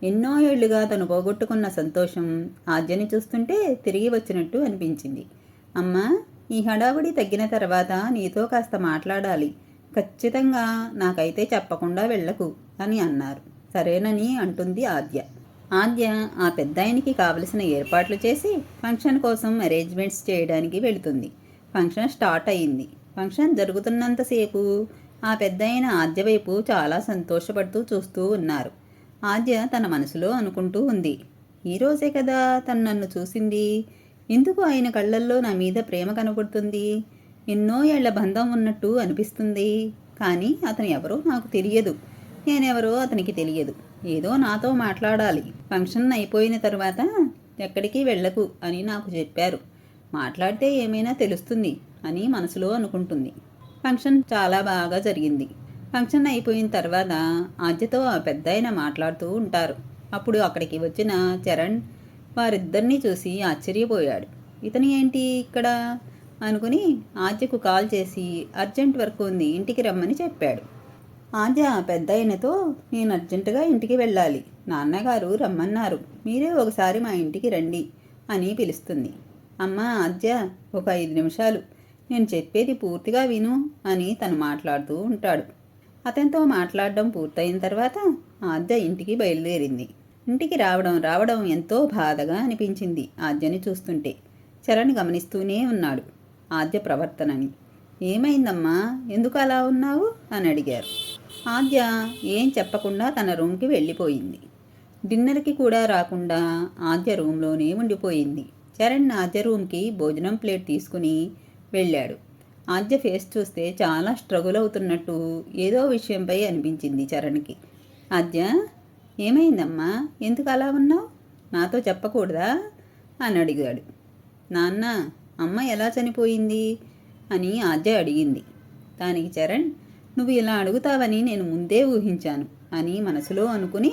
ఎన్నో ఏళ్లుగా తను పోగొట్టుకున్న సంతోషం ఆద్యని చూస్తుంటే తిరిగి వచ్చినట్టు అనిపించింది. అమ్మా, ఈ హడావుడి తగ్గిన తర్వాత నీతో కాస్త మాట్లాడాలి. ఖచ్చితంగా నాకైతే చెప్పకుండా వెళ్ళకు అని అన్నారు. సరేనని అంటుంది ఆద్య. ఆద్య ఆ పెద్దాయనికి కావలసిన ఏర్పాట్లు చేసి ఫంక్షన్ కోసం అరేంజ్మెంట్స్ చేయడానికి వెళుతుంది. ఫంక్షన్ స్టార్ట్ అయ్యింది. ఫంక్షన్ జరుగుతున్నంతసేపు ఆ పెద్దాయన ఆద్య వైపు చాలా సంతోషపడుతూ చూస్తూ ఉన్నారు. ఆద్య తన మనసులో అనుకుంటూ ఉంది, ఈరోజే కదా తను నన్ను చూసింది. ఎందుకు ఆయన కళ్ళల్లో నా మీద ప్రేమ కనబడుతుంది? ఎన్నో ఏళ్ల బంధం ఉన్నట్టు అనిపిస్తుంది. కానీ అతను ఎవరో నాకు తెలియదు, నేనెవరో అతనికి తెలియదు. ఏదో నాతో మాట్లాడాలి. ఫంక్షన్ అయిపోయిన తర్వాత ఎక్కడికి వెళ్ళకు అని నాకు చెప్పారు. మాట్లాడితే ఏమైనా తెలుస్తుంది అని మనసులో అనుకుంటుంది. ఫంక్షన్ చాలా బాగా జరిగింది. ఫంక్షన్ అయిపోయిన తర్వాత ఆద్యతో ఆ పెద్దాయన మాట్లాడుతూ ఉంటారు. అప్పుడు అక్కడికి వచ్చిన చరణ్ వారిద్దరినీ చూసి ఆశ్చర్యపోయాడు. ఇతను ఏంటి ఇక్కడ అనుకుని ఆద్యకు కాల్ చేసి అర్జెంట్ వర్క్ ఉంది, ఇంటికి రమ్మని చెప్పాడు. ఆద్య పెద్దాయనతో, నేను అర్జెంటుగా ఇంటికి వెళ్ళాలి, నాన్నగారు రమ్మన్నారు, మీరే ఒకసారి మా ఇంటికి రండి అని పిలుస్తుంది. అమ్మా ఆద్య, ఒక 5 నిమిషాలు, నేను చెప్పేది పూర్తిగా విను అని తను మాట్లాడుతూ ఉంటాడు. అతనితో మాట్లాడడం పూర్తయిన తర్వాత ఆద్య ఇంటికి బయలుదేరింది. ఇంటికి రావడం ఎంతో బాధగా అనిపించింది ఆద్యని చూస్తుంటే. చరణ్ గమనిస్తూనే ఉన్నాడు ఆద్య ప్రవర్తనని. ఏమైందమ్మా, ఎందుకు అలా ఉన్నావు అని అడిగారు. ఆద్య ఏం చెప్పకుండా తన రూమ్కి వెళ్ళిపోయింది. డిన్నర్కి కూడా రాకుండా ఆద్య రూమ్లోనే ఉండిపోయింది. చరణ్ ఆద్య రూమ్కి భోజనం ప్లేట్ తీసుకుని వెళ్ళాడు. ఆద్య ఫేస్ చూస్తే చాలా స్ట్రగుల్ అవుతున్నట్టు ఏదో విషయంపై అనిపించింది చరణ్కి. ఆద్య, ఏమైందమ్మా, ఎందుకు అలా ఉన్నావు, నాతో చెప్పకూడదా అని అడిగాడు. నాన్న, అమ్మ ఎలా చనిపోయింది అని ఆద్య అడిగింది. దానికి చరణ్, నువ్వు ఇలా అడుగుతావని నేను ముందే ఊహించాను అని మనసులో అనుకుని,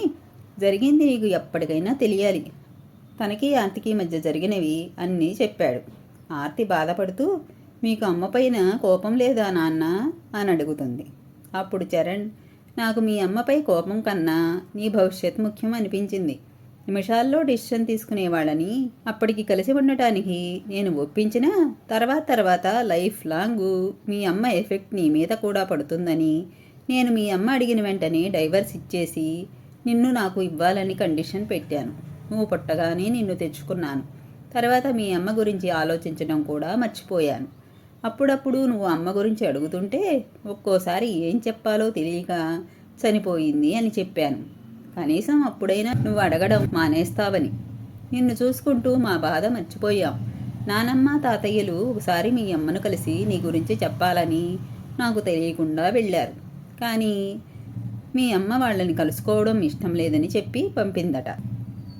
జరిగింది నీకు ఎప్పటికైనా తెలియాలి, తనకి ఆర్తికి మధ్య జరిగినవి అన్నీ చెప్పాడు. ఆర్తి బాధపడుతూ, మీకు అమ్మపైన కోపం లేదా నాన్న అని అడుగుతుంది. అప్పుడు చరణ్, నాకు మీ అమ్మపై కోపం కన్నా నీ భవిష్యత్ ముఖ్యం అనిపించింది. నిమిషాల్లో డిసిషన్ తీసుకునేవాళ్ళని అప్పటికి కలిసి ఉండటానికి నేను ఒప్పించినా తర్వాత లైఫ్ లాంగ్ మీ అమ్మ ఎఫెక్ట్ నీ మీద కూడా పడుతుందని నేను మీ అమ్మ అడిగిన వెంటనే డైవర్స్ ఇచ్చేసి నిన్ను నాకు ఇవ్వాలని కండిషన్ పెట్టాను. నువ్వు పుట్టగానే నిన్ను తెచ్చుకున్నాను. తర్వాత మీ అమ్మ గురించి ఆలోచించడం కూడా మర్చిపోయాను. అప్పుడప్పుడు నువ్వు అమ్మ గురించి అడుగుతుంటే ఒక్కోసారి ఏం చెప్పాలో తెలియక చనిపోయింది అని చెప్పాను. కనీసం అప్పుడైనా నువ్వు అడగడం మానేస్తావని. నిన్ను చూసుకుంటూ మా బాధ మర్చిపోయాం. నానమ్మ తాతయ్యలు ఒకసారి మీ అమ్మను కలిసి నీ గురించి చెప్పాలని నాకు తెలియకుండా వెళ్ళారు. కానీ మీ అమ్మ వాళ్ళని కలుసుకోవడం ఇష్టం లేదని చెప్పి పంపిందట.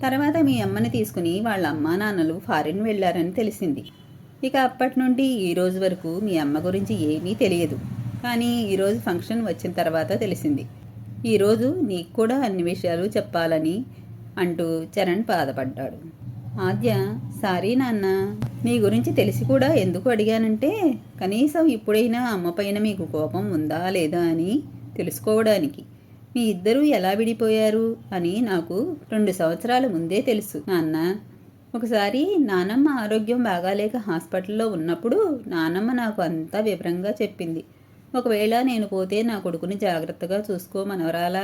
తర్వాత మీ అమ్మని తీసుకుని వాళ్ళ అమ్మా నాన్నలు ఫారిన్ వెళ్ళారని తెలిసింది. ఇక అప్పటి నుండి ఈ రోజు వరకు మీ అమ్మ గురించి ఏమీ తెలియదు. కానీ ఈరోజు ఫంక్షన్ వచ్చిన తర్వాత తెలిసింది. ఈరోజు నీకు కూడా అన్ని విషయాలు చెప్పాలని అంటూ చరణ్ బాధపడ్డాడు. ఆద్య, సారీ నాన్న, నీ గురించి తెలిసి కూడా ఎందుకు అడిగానంటే కనీసం ఇప్పుడైనా అమ్మపైన మీకు కోపం ఉందా లేదా అని తెలుసుకోవడానికి. మీ ఇద్దరూ ఎలా విడిపోయారు అని నాకు 2 సంవత్సరాల ముందే తెలుసు నాన్న. ఒకసారి నానమ్మ ఆరోగ్యం బాగాలేక హాస్పిటల్లో ఉన్నప్పుడు నానమ్మ నాకు అంతా వివరంగా చెప్పింది. ఒకవేళ నేను పోతే నా కొడుకుని జాగ్రత్తగా చూసుకోమనవరాలా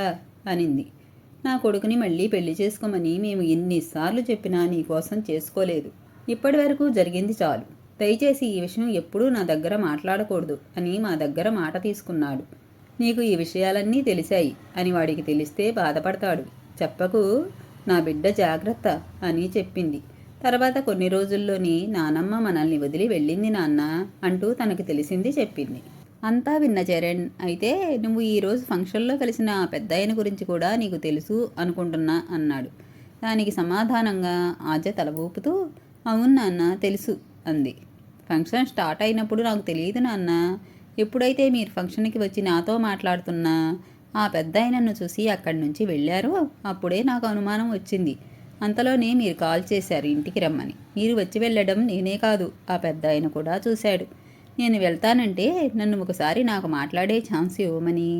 అనింది. నా కొడుకుని మళ్ళీ పెళ్లి చేసుకోమని మేము ఎన్నిసార్లు చెప్పినా నీ కోసం చేసుకోలేదు. ఇప్పటి వరకు జరిగింది చాలు. దయచేసి ఈ విషయం ఎప్పుడూ నా దగ్గర మాట్లాడకూడదు అని మా దగ్గర మాట తీసుకున్నాడు. నీకు ఈ విషయాలన్నీ తెలిసాయి అని వాడికి తెలిస్తే బాధపడతాడు. చెప్పకు, నా బిడ్డ జాగ్రత్త అని చెప్పింది. తర్వాత కొన్ని రోజుల్లోని నానమ్మ మనల్ని వదిలి వెళ్ళింది నాన్న అంటూ తనకు తెలిసింది చెప్పింది. అంతా విన్న చరణ్, అయితే నువ్వు ఈరోజు ఫంక్షన్లో కలిసిన ఆ పెద్దాయన గురించి కూడా నీకు తెలుసు అనుకుంటున్నా అన్నాడు. దానికి సమాధానంగా ఆద్య తల ఊపుతూ, అవును నాన్న తెలుసు అంది. ఫంక్షన్ స్టార్ట్ అయినప్పుడు నాకు తెలియదు నాన్న. ఎప్పుడైతే మీరు ఫంక్షన్కి వచ్చి నాతో మాట్లాడుతున్నా ఆ పెద్దాయనను చూసి అక్కడి నుంచి వెళ్ళారో అప్పుడే నాకు అనుమానం వచ్చింది. అంతలోనే మీరు కాల్ చేశారు ఇంటికి రమ్మని. మీరు వచ్చి వెళ్ళడం నేనే కాదు, ఆ పెద్దాయన కూడా చూశాడు. నేను వెళ్తానంటే నన్ను ఒకసారి నాకు మాట్లాడే ఛాన్స్ ఇవ్వమని,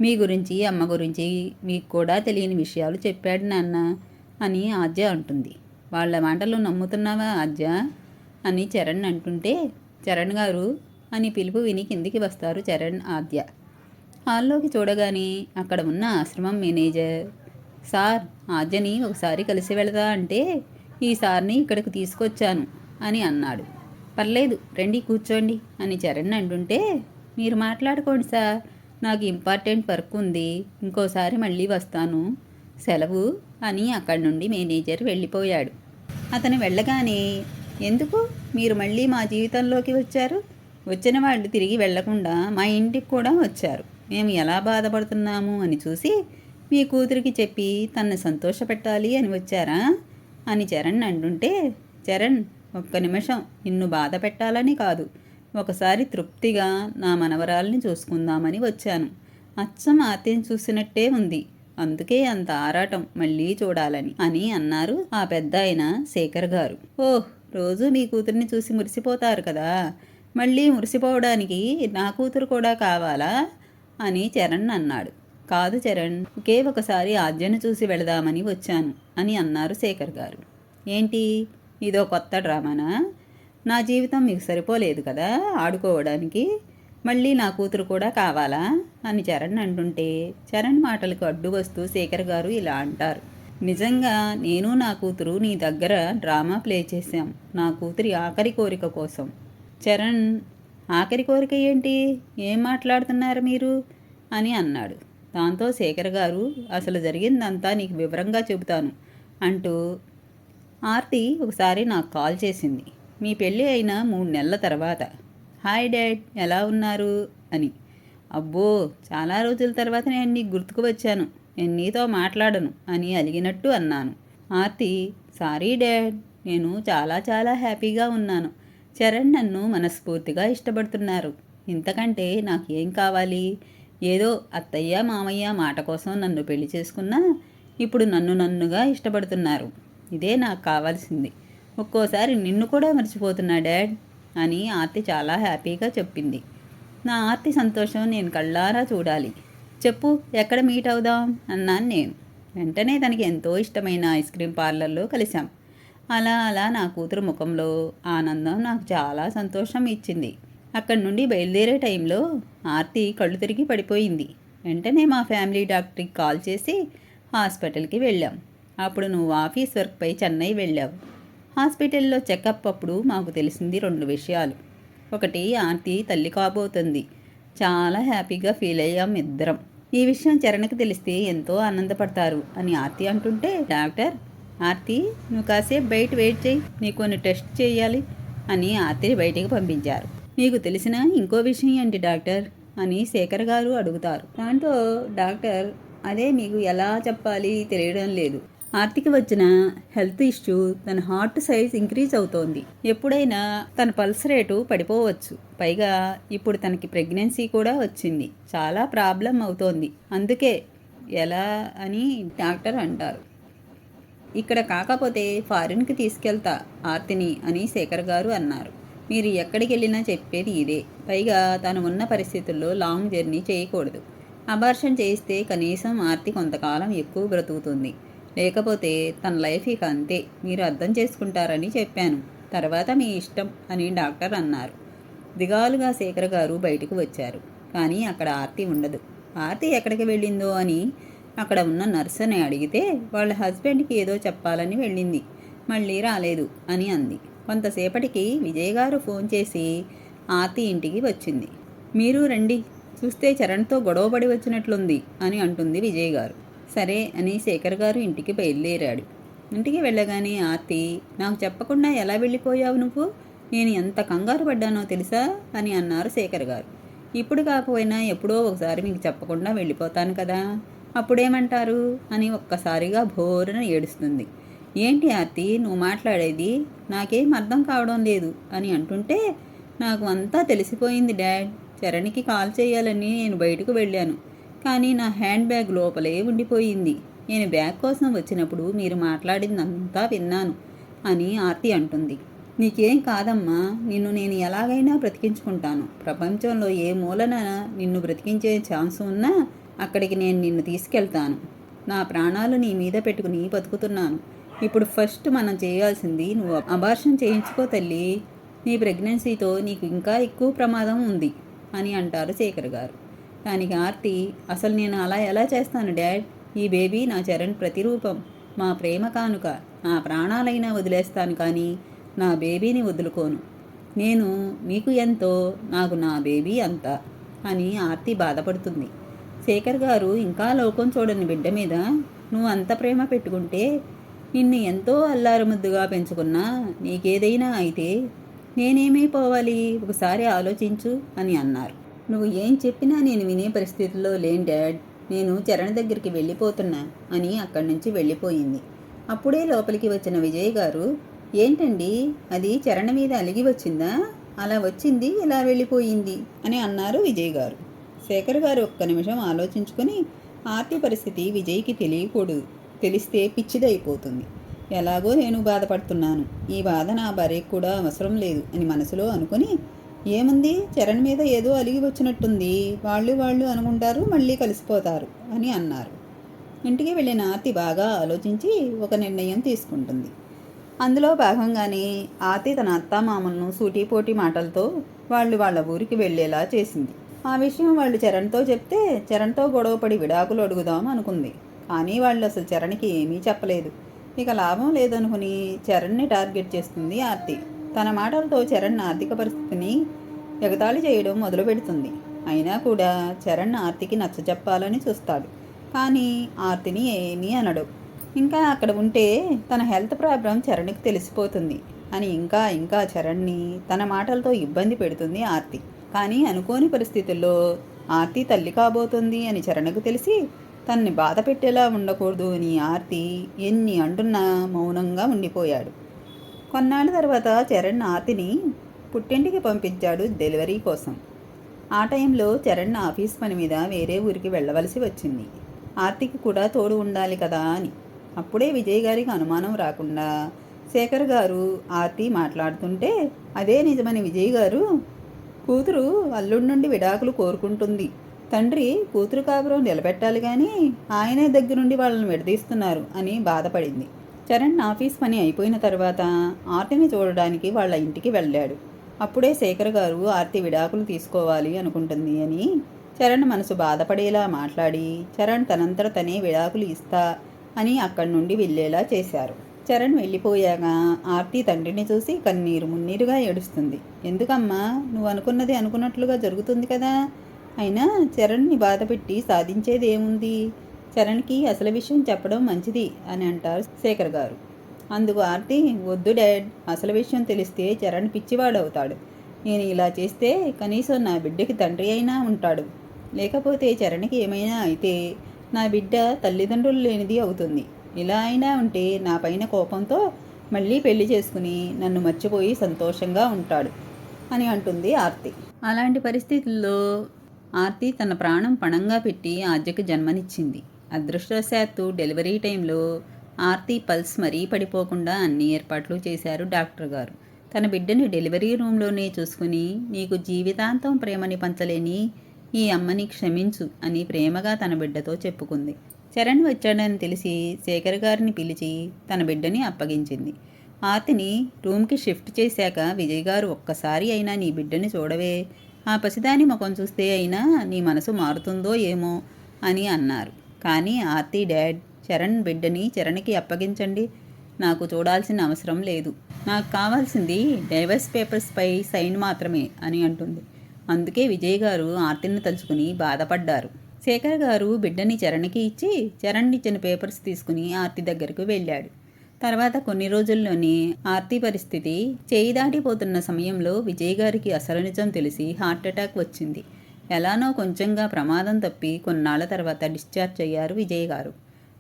మీ గురించి అమ్మ గురించి మీకు కూడా తెలియని విషయాలు చెప్పాడు నాన్న అని ఆద్య అంటుంది. వాళ్ళ మాటలు నమ్ముతున్నావా ఆద్య అని చరణ్ అంటుంటే, చరణ్ గారు అని పిలుపు విని కిందికి వస్తారు చరణ్ ఆద్య. హాల్లోకి చూడగానే అక్కడ ఉన్న ఆశ్రమం మేనేజర్, సార్ ఆద్యని ఒకసారి కలిసి వెళదా అంటే ఈ సార్ని ఇక్కడికి తీసుకొచ్చాను అని అన్నాడు. పర్లేదు రండి కూర్చోండి అని చరణ్ అంటుంటే, మీరు మాట్లాడుకోండి సార్, నాకు ఇంపార్టెంట్ వర్క్ ఉంది, ఇంకోసారి మళ్ళీ వస్తాను, సెలవు అని అక్కడి నుండి మేనేజర్ వెళ్ళిపోయాడు. అతను వెళ్ళగానే, ఎందుకు మీరు మళ్ళీ మా జీవితంలోకి వచ్చారు? వచ్చిన వాళ్ళు తిరిగి వెళ్లకుండా మా ఇంటికి కూడా వచ్చారు. మేము ఎలా బాధపడుతున్నాము అని చూసి మీ కూతురికి చెప్పి తనని సంతోషపెట్టాలి అని వచ్చారా అని చరణ్ అంటుంటే, చరణ్ ఒక్క నిమిషం నిన్ను బాధ పెట్టాలని కాదు, ఒకసారి తృప్తిగా నా మనవరాల్ని చూసుకుందామని వచ్చాను. అచ్చం ఆత్యం చూసినట్టే ఉంది, అందుకే అంత ఆరాటం మళ్ళీ చూడాలని అని అన్నారు ఆ పెద్ద ఆయన శేఖర్ గారు. ఓహ్, రోజు మీ కూతుర్ని చూసి మురిసిపోతారు కదా, మళ్ళీ మురిసిపోవడానికి నా కూతురు కూడా కావాలా అని చరణ్ అన్నాడు. కాదు చరణ్, ఒకే ఒకసారి ఆద్యను చూసి వెళదామని వచ్చాను అని అన్నారు శేఖర్ గారు. ఏంటి ఇదో కొత్త డ్రామానా? నా జీవితం మీకు సరిపోలేదు కదా ఆడుకోవడానికి, మళ్ళీ నా కూతురు కూడా కావాలా అని చరణ్ అంటుంటే, చరణ్ మాటలకు అడ్డు వస్తూ శేఖర్ గారు ఇలా అంటారు. నిజంగా నేను నా కూతురు నీ దగ్గర డ్రామా ప్లే చేశాం, నా కూతురి ఆఖరి కోరిక కోసం. చరణ్, ఆఖరి కోరిక ఏంటి, ఏం మాట్లాడుతున్నారు మీరు అని అన్నాడు. దాంతో శేఖర్ గారు, అసలు జరిగిందంతా నీకు వివరంగా చెబుతాను అంటూ, ఆర్తి ఒకసారి నాకు కాల్ చేసింది మీ పెళ్ళి అయిన 3 నెలల తర్వాత. హాయ్ డాడ్, ఎలా ఉన్నారు అని. అబ్బో, చాలా రోజుల తర్వాత నేను నీకు గుర్తుకు వచ్చాను, నేను నీతో మాట్లాడను అని అలిగినట్టు అన్నాను. ఆర్తి, సారీ డాడ్, నేను చాలా చాలా హ్యాపీగా ఉన్నాను. చరణ్ నన్ను మనస్ఫూర్తిగా ఇష్టపడుతున్నారు, ఇంతకంటే నాకు ఏం కావాలి? ఏదో అత్తయ్య మామయ్య మాట కోసం నన్ను పెళ్లి చేసుకున్నా ఇప్పుడు నన్నుగా ఇష్టపడుతున్నారు, ఇదే నాకు కావాల్సింది. ఒక్కోసారి నిన్ను కూడా మర్చిపోతున్నా డాడ్ అని ఆర్తి చాలా హ్యాపీగా చెప్పింది. నా ఆర్తి సంతోషం నేను కళ్ళారా చూడాలి. చెప్పు, ఎక్కడ మీట్ అవుదాం అన్నాను నేను. వెంటనే తనకి ఎంతో ఇష్టమైన ఐస్ క్రీమ్ పార్లర్లో కలిశాం. అలా అలా నా కూతురు ముఖంలో ఆనందం నాకు చాలా సంతోషం ఇచ్చింది. అక్కడి నుండి బయలుదేరే టైంలో ఆర్తి కళ్ళు తిరిగి పడిపోయింది. వెంటనే మా ఫ్యామిలీ డాక్టర్కి కాల్ చేసి హాస్పిటల్కి వెళ్ళాం. అప్పుడు నువ్వు ఆఫీస్ వర్క్పై చెన్నై వెళ్ళావు. హాస్పిటల్లో చెకప్ అప్పుడు మాకు తెలిసింది 2 విషయాలు. ఒకటి, ఆర్తి తల్లి కాబోతుంది. చాలా హ్యాపీగా ఫీల్ అయ్యాం ఇద్దరం. ఈ విషయం చరణ్కి తెలిస్తే ఎంతో ఆనందపడతారు అని ఆర్తి అంటుంటే, డాక్టర్, ఆర్తి నువ్వు కాసేపు బయట వెయిట్ చేయి, నీకు కొన్ని టెస్ట్ చేయాలి అని ఆర్తిని బయటికి పంపించారు. మీకు తెలిసిన ఇంకో విషయం ఏంటి డాక్టర్ అని శేఖర్ గారు అడుగుతారు. దాంతో డాక్టర్, అదే మీకు ఎలా చెప్పాలి తెలియడం లేదు. ఆర్తికి వచ్చిన హెల్త్ ఇష్యూ, తన హార్ట్ సైజ్ ఇంక్రీజ్ అవుతోంది. ఎప్పుడైనా తన పల్స్ రేటు పడిపోవచ్చు. పైగా ఇప్పుడు తనకి ప్రెగ్నెన్సీ కూడా వచ్చింది. చాలా ప్రాబ్లం అవుతోంది. అందుకే ఎలా అని డాక్టర్ అంటారు. ఇక్కడ కాకపోతే ఫారిన్కి తీసుకెళ్తా ఆర్తిని అని శేఖర్ గారు అన్నారు. మీరు ఎక్కడికి వెళ్ళినా చెప్పేది ఇదే. పైగా తను ఉన్న పరిస్థితుల్లో లాంగ్ జర్నీ చేయకూడదు. అబార్షన్ చేయిస్తే కనీసం ఆర్తి కొంతకాలం ఎక్కువ బ్రతుకుతుంది. లేకపోతే తన లైఫ్ ఇక అంతే, మీరు అర్థం చేసుకుంటారని చెప్పాను. తర్వాత మీ ఇష్టం అని డాక్టర్ అన్నారు. దిగాలుగా శేఖర్ గారు బయటకు వచ్చారు. కానీ అక్కడ ఆర్తి ఉండదు. ఆర్తి ఎక్కడికి వెళ్ళిందో అని అక్కడ ఉన్న నర్సుని అడిగితే వాళ్ళ హస్బెండ్కి ఏదో చెప్పాలని వెళ్ళింది, మళ్ళీ రాలేదు అని అంది. కొంతసేపటికి విజయ్ గారు ఫోన్ చేసి ఆర్తి ఇంటికి వచ్చింది. మీరు రండి, చూస్తే చరణ్తో గొడవపడి వచ్చినట్లుంది అని అంటుంది విజయ్ గారు. సరే అని శేఖర్ గారు ఇంటికి బయలుదేరాడు. ఇంటికి వెళ్ళగానే ఆర్తి, నాకు చెప్పకుండా ఎలా వెళ్ళిపోయావు నువ్వు? నేను ఎంత కంగారు పడ్డానో తెలుసా అని అన్నారు శేఖర్ గారు. ఇప్పుడు కాకపోయినా ఎప్పుడో ఒకసారి మీకు చెప్పకుండా వెళ్ళిపోతాను కదా, అప్పుడేమంటారు అని ఒక్కసారిగా భోరున ఏడుస్తుంది. ఏంటి ఆర్తి నువ్వు మాట్లాడేది? నాకేం అర్థం కావడం లేదు అని అంటుంటే, నాకు అంతా తెలిసిపోయింది డాడ్. చరణ్కి కాల్ చేయాలని నేను బయటకు వెళ్ళాను, కానీ నా హ్యాండ్ బ్యాగ్ లోపలే ఉండిపోయింది. నేను బ్యాగ్ కోసం వచ్చినప్పుడు మీరు మాట్లాడిందంతా విన్నాను అని ఆర్తి అంటుంది. నీకేం కాదమ్మా, నిన్ను నేను ఎలాగైనా బ్రతికించుకుంటాను. ప్రపంచంలో ఏ మూలన నిన్ను బ్రతికించే ఛాన్స్ ఉన్నా అక్కడికి నేను నిన్ను తీసుకెళ్తాను. నా ప్రాణాలు నీ మీద పెట్టుకుని బతుకుతున్నాను. ఇప్పుడు ఫస్ట్ మనం చేయాల్సింది, నువ్వు అబార్షన్ చేయించుకో తల్లి. నీ ప్రెగ్నెన్సీతో నీకు ఇంకా ఎక్కువ ప్రమాదం ఉంది అని అంటారు శేఖర్ గారు. దానికి ఆర్తి, అసలు నేను అలా ఎలా చేస్తాను డాడ్? ఈ బేబీ నా చరణ్ ప్రతిరూపం, మా ప్రేమ కానుక. నా ప్రాణాలైనా వదిలేస్తాను, కానీ నా బేబీని వదులుకోను. నేను మీకు ఎంతో, నాకు నా బేబీ అంతా అని ఆర్తి బాధపడుతుంది. శేఖర్ గారు ఇంకా లోకం చూడని బిడ్డ మీద నువ్వు అంత ప్రేమ పెట్టుకుంటే, నిన్ను ఎంతో అల్లారుముద్దుగా పెంచుకున్నా నీకేదైనా అయితే నేనేమైపోవాలి? ఒకసారి ఆలోచించు అని అన్నారు. నువ్వు ఏం చెప్పినా నేను వినే పరిస్థితుల్లో లేని డాడ్. నేను చరణ్ దగ్గరికి వెళ్ళిపోతున్నా అని అక్కడి నుంచి వెళ్ళిపోయింది. అప్పుడే లోపలికి వచ్చిన విజయ్ గారు, ఏంటండి అది చరణ్ మీద అలిగి వచ్చిందా? అలా వచ్చింది, ఇలా వెళ్ళిపోయింది అని అన్నారు విజయ్ గారు. శేఖర్ గారు ఒక్క నిమిషం ఆలోచించుకొని, ఆర్తి పరిస్థితి విజయ్కి తెలియకూడదు, తెలిస్తే పిచ్చిదైపోతుంది. ఎలాగో నేను బాధపడుతున్నాను, ఈ బాధ నా భార్యకు కూడా అవసరం లేదు అని మనసులో అనుకుని, ఏముంది చరణ్ మీద ఏదో అలిగి వచ్చినట్టుంది, వాళ్ళు అనుకుంటారు, మళ్ళీ కలిసిపోతారు అని అన్నారు. ఇంటికి వెళ్ళిన ఆర్తి బాగా ఆలోచించి ఒక నిర్ణయం తీసుకుంటుంది. అందులో భాగంగానే ఆర్తి తన అత్తామామలను సూటిపోటి మాటలతో వాళ్ళ ఊరికి వెళ్ళేలా చేసింది. ఆ విషయం వాళ్ళు చరణ్తో చెప్తే చరణ్తో గొడవపడి విడాకులు అడుగుదాం అనుకుంది. కానీ వాళ్ళు అసలు చరణ్కి ఏమీ చెప్పలేదు. ఇక లాభం లేదనుకుని చరణ్ని టార్గెట్ చేస్తుంది ఆర్తి. తన మాటలతో చరణ్ ఆర్థిక పరిస్థితిని ఎగతాళి చేయడం మొదలు పెడుతుంది. అయినా కూడా చరణ్ ఆర్తికి నచ్చజెప్పాలని చూస్తాడు, కానీ ఆర్తిని ఏమీ అనడు. ఇంకా అక్కడ ఉంటే తన హెల్త్ ప్రాబ్లం చరణ్కి తెలిసిపోతుంది అని ఇంకా చరణ్ని తన మాటలతో ఇబ్బంది పెడుతుంది ఆర్తి. కానీ అనుకోని పరిస్థితుల్లో ఆర్తి తల్లి కాబోతుంది అని చరణ్కు తెలిసి తన్ని బాధ పెట్టేలా ఉండకూడదు అని ఆర్తి ఎన్ని అంటున్నా మౌనంగా ఉండిపోయాడు. కొన్నాళ్ళ తర్వాత చరణ్ ఆర్తిని పుట్టింటికి పంపించాడు డెలివరీ కోసం. ఆ టైంలో చరణ్ ఆఫీస్ పని మీద వేరే ఊరికి వెళ్ళవలసి వచ్చింది. ఆర్తికి కూడా తోడు ఉండాలి కదా అని. అప్పుడే విజయ్ గారికి అనుమానం రాకుండా శేఖర్ గారు ఆర్తి మాట్లాడుతుంటే, అదే నిజమని విజయ్ గారు, కూతురు అల్లుడి నుండి విడాకులు కోరుకుంటుంది, తండ్రి కూతురు కాపురం నిలబెట్టాలి కానీ ఆయనే దగ్గరుండి వాళ్ళని విడదీస్తున్నారు అని బాధపడింది. చరణ్ ఆఫీస్ పని అయిపోయిన తర్వాత ఆర్తిని చూడడానికి వాళ్ళ ఇంటికి వెళ్ళాడు. అప్పుడే శేఖర్ గారు ఆర్తి విడాకులు తీసుకోవాలి అనుకుంటుంది అని చరణ్ మనసు బాధపడేలా మాట్లాడి, చరణ్ తనంతట తనే విడాకులు ఇస్తా అని అక్కడి నుండి వెళ్ళేలా చేశారు. చరణ్ వెళ్ళిపోయాక ఆర్తి తండ్రిని చూసి కన్నీరు మున్నీరుగా ఏడుస్తుంది. ఎందుకమ్మా, నువ్వు అనుకున్నది అనుకున్నట్లుగా జరుగుతుంది కదా, అయినా చరణ్ని బాధపెట్టి సాధించేది ఏముంది? చరణ్కి అసలు విషయం చెప్పడం మంచిది అని అంటారు శేఖర్ గారు. అందుకు ఆర్తి, వద్దు డాడ్, అసలు విషయం తెలిస్తే చరణ్ పిచ్చివాడవుతాడు. నేను ఇలా చేస్తే కనీసం నా బిడ్డకి తండ్రి అయినా ఉంటాడు, లేకపోతే చరణ్కి ఏమైనా అయితే నా బిడ్డ తల్లిదండ్రులు లేనిది అవుతుంది. ఇలా అయినా ఉంటే నా పైన కోపంతో మళ్ళీ పెళ్లి చేసుకుని నన్ను మర్చిపోయి సంతోషంగా ఉంటాడు అని అంటుంది ఆర్తి. అలాంటి పరిస్థితుల్లో ఆర్తి తన ప్రాణం పణంగా పెట్టి ఆద్యకు జన్మనిచ్చింది. అదృష్టవశాత్తు డెలివరీ టైంలో ఆర్తి పల్స్ మరీ పడిపోకుండా అన్ని ఏర్పాట్లు చేశారు డాక్టర్ గారు. తన బిడ్డని డెలివరీ రూమ్లోనే చూసుకుని, నీకు జీవితాంతం ప్రేమని పంచలేని ఈ అమ్మని క్షమించు అని ప్రేమగా తన బిడ్డతో చెప్పుకుంది. చరణ్ వచ్చాడని తెలిసి శేఖర్ గారిని పిలిచి తన బిడ్డని అప్పగించింది. ఆర్తిని రూమ్కి షిఫ్ట్ చేశాక విజయ్ గారు, ఒక్కసారి అయినా నీ బిడ్డని చూడవే, ఆ పసిదాని ముఖం చూస్తే అయినా నీ మనసు మారుతుందో ఏమో అని అన్నారు. కానీ ఆర్తి, డాడ్, చరణ్ బిడ్డని చరణ్కి అప్పగించండి, నాకు చూడాల్సిన అవసరం లేదు, నాకు కావాల్సింది డైవర్స్ పేపర్స్పై సైన్ మాత్రమే అని అంటుంది. అందుకే విజయ్ గారు ఆర్తిని తలుచుకుని బాధపడ్డారు. శేఖర్ గారు బిడ్డని చరణ్కి ఇచ్చి చరణ్ ఇచ్చిన పేపర్స్ తీసుకుని ఆర్తి దగ్గరకు వెళ్ళాడు. తర్వాత కొన్ని రోజుల్లోనే ఆర్తి పరిస్థితి చేయి దాటిపోతున్న సమయంలో విజయ్ గారికి అసలు నిజం తెలిసి హార్ట్అటాక్ వచ్చింది. ఎలానో కొంచెంగా ప్రమాదం తప్పి కొన్నాళ్ల తర్వాత డిశ్చార్జ్ అయ్యారు విజయ్ గారు.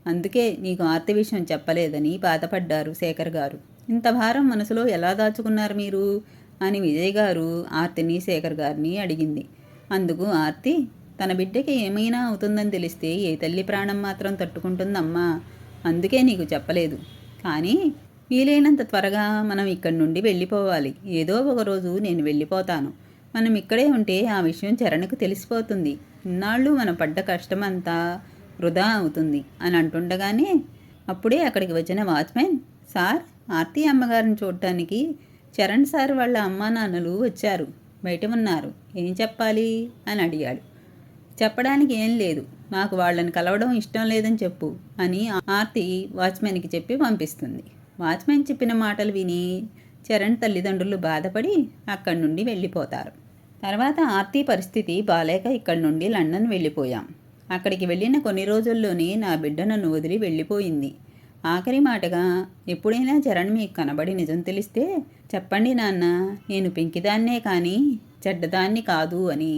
అందుకే నీకు ఆర్తి విషయం చెప్పలేదని బాధపడ్డారు శేఖర్ గారు. ఇంత భారం మనసులో ఎలా దాచుకున్నారు మీరు అని విజయ్ గారు ఆర్తిని శేఖర్ గారిని అడిగింది. అందుకు ఆర్తి, తన బిడ్డకి ఏమైనా అవుతుందని తెలిస్తే ఏ తల్లి ప్రాణం మాత్రం తట్టుకుంటుందమ్మా, అందుకే నీకు చెప్పలేదు. కానీ వీలైనంత త్వరగా మనం ఇక్కడి నుండి వెళ్ళిపోవాలి. ఏదో ఒకరోజు నేను వెళ్ళిపోతాను. మనం ఇక్కడే ఉంటే ఆ విషయం చరణ్కు తెలిసిపోతుంది. ఇన్నాళ్ళు మనం పడ్డ కష్టమంతా వృధా అవుతుంది అని అంటుండగానే అప్పుడే అక్కడికి వచ్చిన వాచ్మెన్, సార్, ఆర్తి అమ్మగారిని చూడటానికి చరణ్ సార్ వాళ్ళ అమ్మా నాన్నలు వచ్చారు, బయట ఉన్నారు, ఏం చెప్పాలి అని అడిగాడు. చెప్పడానికి ఏం లేదు, నాకు వాళ్ళని కలవడం ఇష్టం లేదని చెప్పు అని ఆర్తి వాచ్మెన్కి చెప్పి పంపిస్తుంది. వాచ్మెన్ చెప్పిన మాటలు విని చరణ్ తల్లిదండ్రులు బాధపడి అక్కడి నుండి వెళ్ళిపోతారు. తర్వాత ఆర్తి పరిస్థితి బాలేక ఇక్కడి నుండి లండన్ వెళ్ళిపోయాం. అక్కడికి వెళ్ళిన కొన్ని రోజుల్లోనే నా బిడ్డ నన్ను వదిలి వెళ్ళిపోయింది. ఆఖరి మాటగా, ఎప్పుడైనా చరణ్ మీకు కనబడి నిజం తెలిస్తే చెప్పండి నాన్న, నేను పెంకిదాన్నే కానీ చెడ్డదాన్ని కాదు అని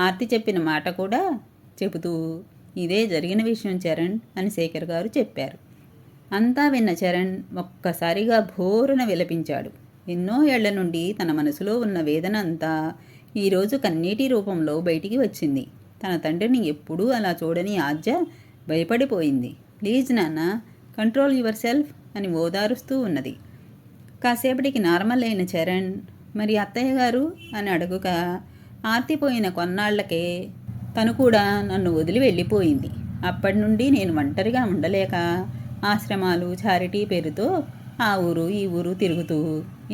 ఆర్తి చెప్పిన మాట కూడా చెబుతూ ఇదే జరిగిన విషయం చరణ్ అని శేఖర్ గారు చెప్పారు. అంతా విన్న చరణ్ ఒక్కసారిగా భోరున విలపించాడు. ఎన్నో ఏళ్ల నుండి తన మనసులో ఉన్న వేదన అంతా ఈరోజు కన్నీటి రూపంలో బయటికి వచ్చింది. తన తండ్రిని ఎప్పుడూ అలా చూడని ఆద్య భయపడిపోయింది. ప్లీజ్ నాన్న, కంట్రోల్ యువర్ సెల్ఫ్ అని ఓదారుస్తూ ఉన్నది. కాసేపటికి నార్మల్ అయిన చరణ్, మరి అత్తయ్య గారు అని అడుగుగా, ఆర్తిపోయిన కొన్నాళ్లకే తను కూడా నన్ను వదిలి వెళ్ళిపోయింది. అప్పటి నుండి నేను ఒంటరిగా ఉండలేక ఆశ్రమాలు, చారిటీ పేరుతో ఆ ఊరు ఈ ఊరు తిరుగుతూ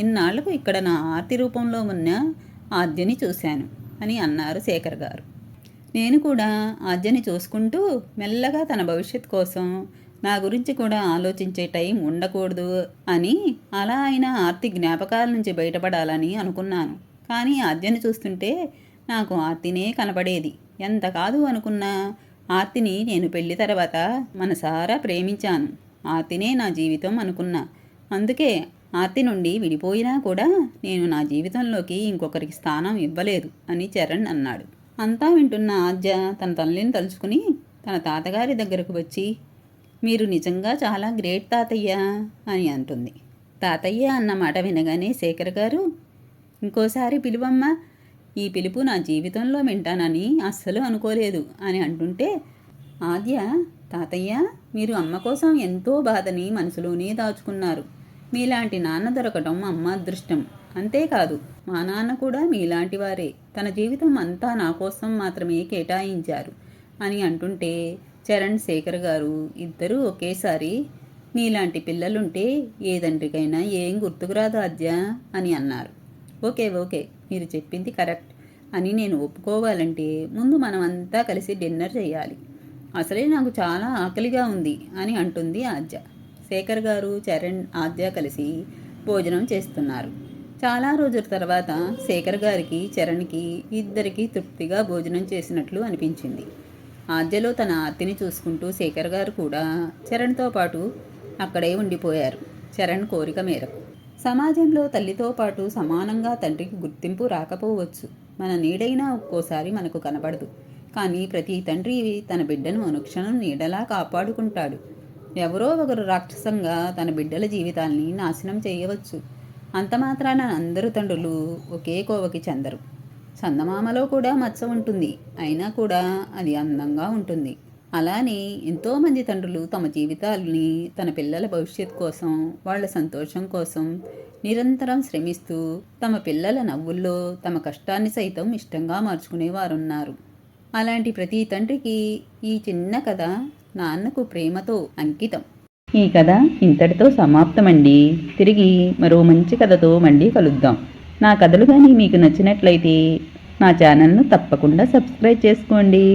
ఇన్నాళ్లకు ఇక్కడ నా ఆర్తి రూపంలో ఉన్న ఆద్యని చూశాను అని అన్నారు శేఖర్ గారు. నేను కూడా ఆద్యని చూసుకుంటూ మెల్లగా తన భవిష్యత్ కోసం నా గురించి కూడా ఆలోచించే టైం ఉండకూడదు అని, అలా అయినా ఆర్తి జ్ఞాపకాల నుంచి బయటపడాలని అనుకున్నాను. కానీ ఆద్యని చూస్తుంటే నాకు ఆర్తినే కనపడేది. ఎంత కాదు అనుకున్నా ఆర్తిని నేను పెళ్లి తర్వాత మనసారా ప్రేమించాను. ఆర్తినే నా జీవితం అనుకున్నా. అందుకే ఆర్తి నుండి విడిపోయినా కూడా నేను నా జీవితంలోకి ఇంకొకరికి స్థానం ఇవ్వలేదు అని చరణ్ అన్నాడు. అంతా వింటున్న ఆద్య తన తల్లిని తలుచుకుని తన తాతగారి దగ్గరకు వచ్చి, మీరు నిజంగా చాలా గ్రేట్ తాతయ్య అని అంటుంది. తాతయ్య అన్న మాట వినగానే శేఖర్ గారు, ఇంకోసారి పిలువమ్మా, ఈ పిలుపు నా జీవితంలో వింటానని అస్సలు అనుకోలేదు అని అంటుంటే ఆద్య, తాతయ్య, మీరు అమ్మ కోసం ఎంతో బాధని మనసులోనే దాచుకున్నారు. మీలాంటి నాన్న దొరకటం అమ్మ అదృష్టం. అంతేకాదు మా నాన్న కూడా మీలాంటి వారే. తన జీవితం అంతా నా కోసం మాత్రమే కేటాయించారు అని అంటుంటే చరణ్, శేఖర్ గారు ఇద్దరూ ఒకేసారి, నీలాంటి పిల్లలుంటే ఏ తండ్రికైనా ఏం గుర్తుకురాదు ఆద్య అని అన్నారు. ఓకే ఓకే, మీరు చెప్పింది కరెక్ట్ అని నేను ఒప్పుకోవాలంటే ముందు మనం అంతా కలిసి డిన్నర్ చేయాలి. అసలే నాకు చాలా ఆకలిగా ఉంది అని అంటుంది ఆద్య. శేఖర్ గారు, చరణ్, ఆద్య కలిసి భోజనం చేస్తున్నారు. చాలా రోజుల తర్వాత శేఖర్ గారికి, చరణ్కి ఇద్దరికీ తృప్తిగా భోజనం చేసినట్లు అనిపించింది. ఆద్యలో తన ఆర్తిని చూసుకుంటూ శేఖర్ గారు కూడా చరణ్తో పాటు అక్కడే ఉండిపోయారు. చరణ్ కోరిక మేరకు. సమాజంలో తల్లితో పాటు సమానంగా తండ్రికి గుర్తింపు రాకపోవచ్చు. మన నీడైనా ఒక్కోసారి మనకు కనబడదు. కానీ ప్రతి తండ్రి తన బిడ్డను అనుక్షణం నీడలా కాపాడుకుంటాడు. ఎవరో ఒకరు రాక్షసంగా తన బిడ్డల జీవితాల్ని నాశనం చేయవచ్చు. అంత మాత్రాన అందరూ తండ్రులు ఒకే కోవకి చెందరు. చందమామలో కూడా మచ్చ ఉంటుంది, అయినా కూడా అది అందంగా ఉంటుంది. అలానే ఎంతోమంది తండ్రులు తమ జీవితాలని తన పిల్లల భవిష్యత్ కోసం, వాళ్ళ సంతోషం కోసం నిరంతరం శ్రమిస్తూ తమ పిల్లల నవ్వుల్లో తమ కష్టాన్ని సైతం ఇష్టంగా మార్చుకునేవారున్నారు. అలాంటి ప్రతి తండ్రికి ఈ చిన్న కథ నాన్నకు ప్రేమతో అంకితం. ఈ కథ ఇంతటితో సమాప్తమండి. తిరిగి మరో మంచి కథతో మళ్ళీ కలుద్దాం. నా కథలు కానీ మీకు నచ్చినట్లయితే నా ఛానల్ను తప్పకుండా సబ్స్క్రైబ్ చేసుకోండి.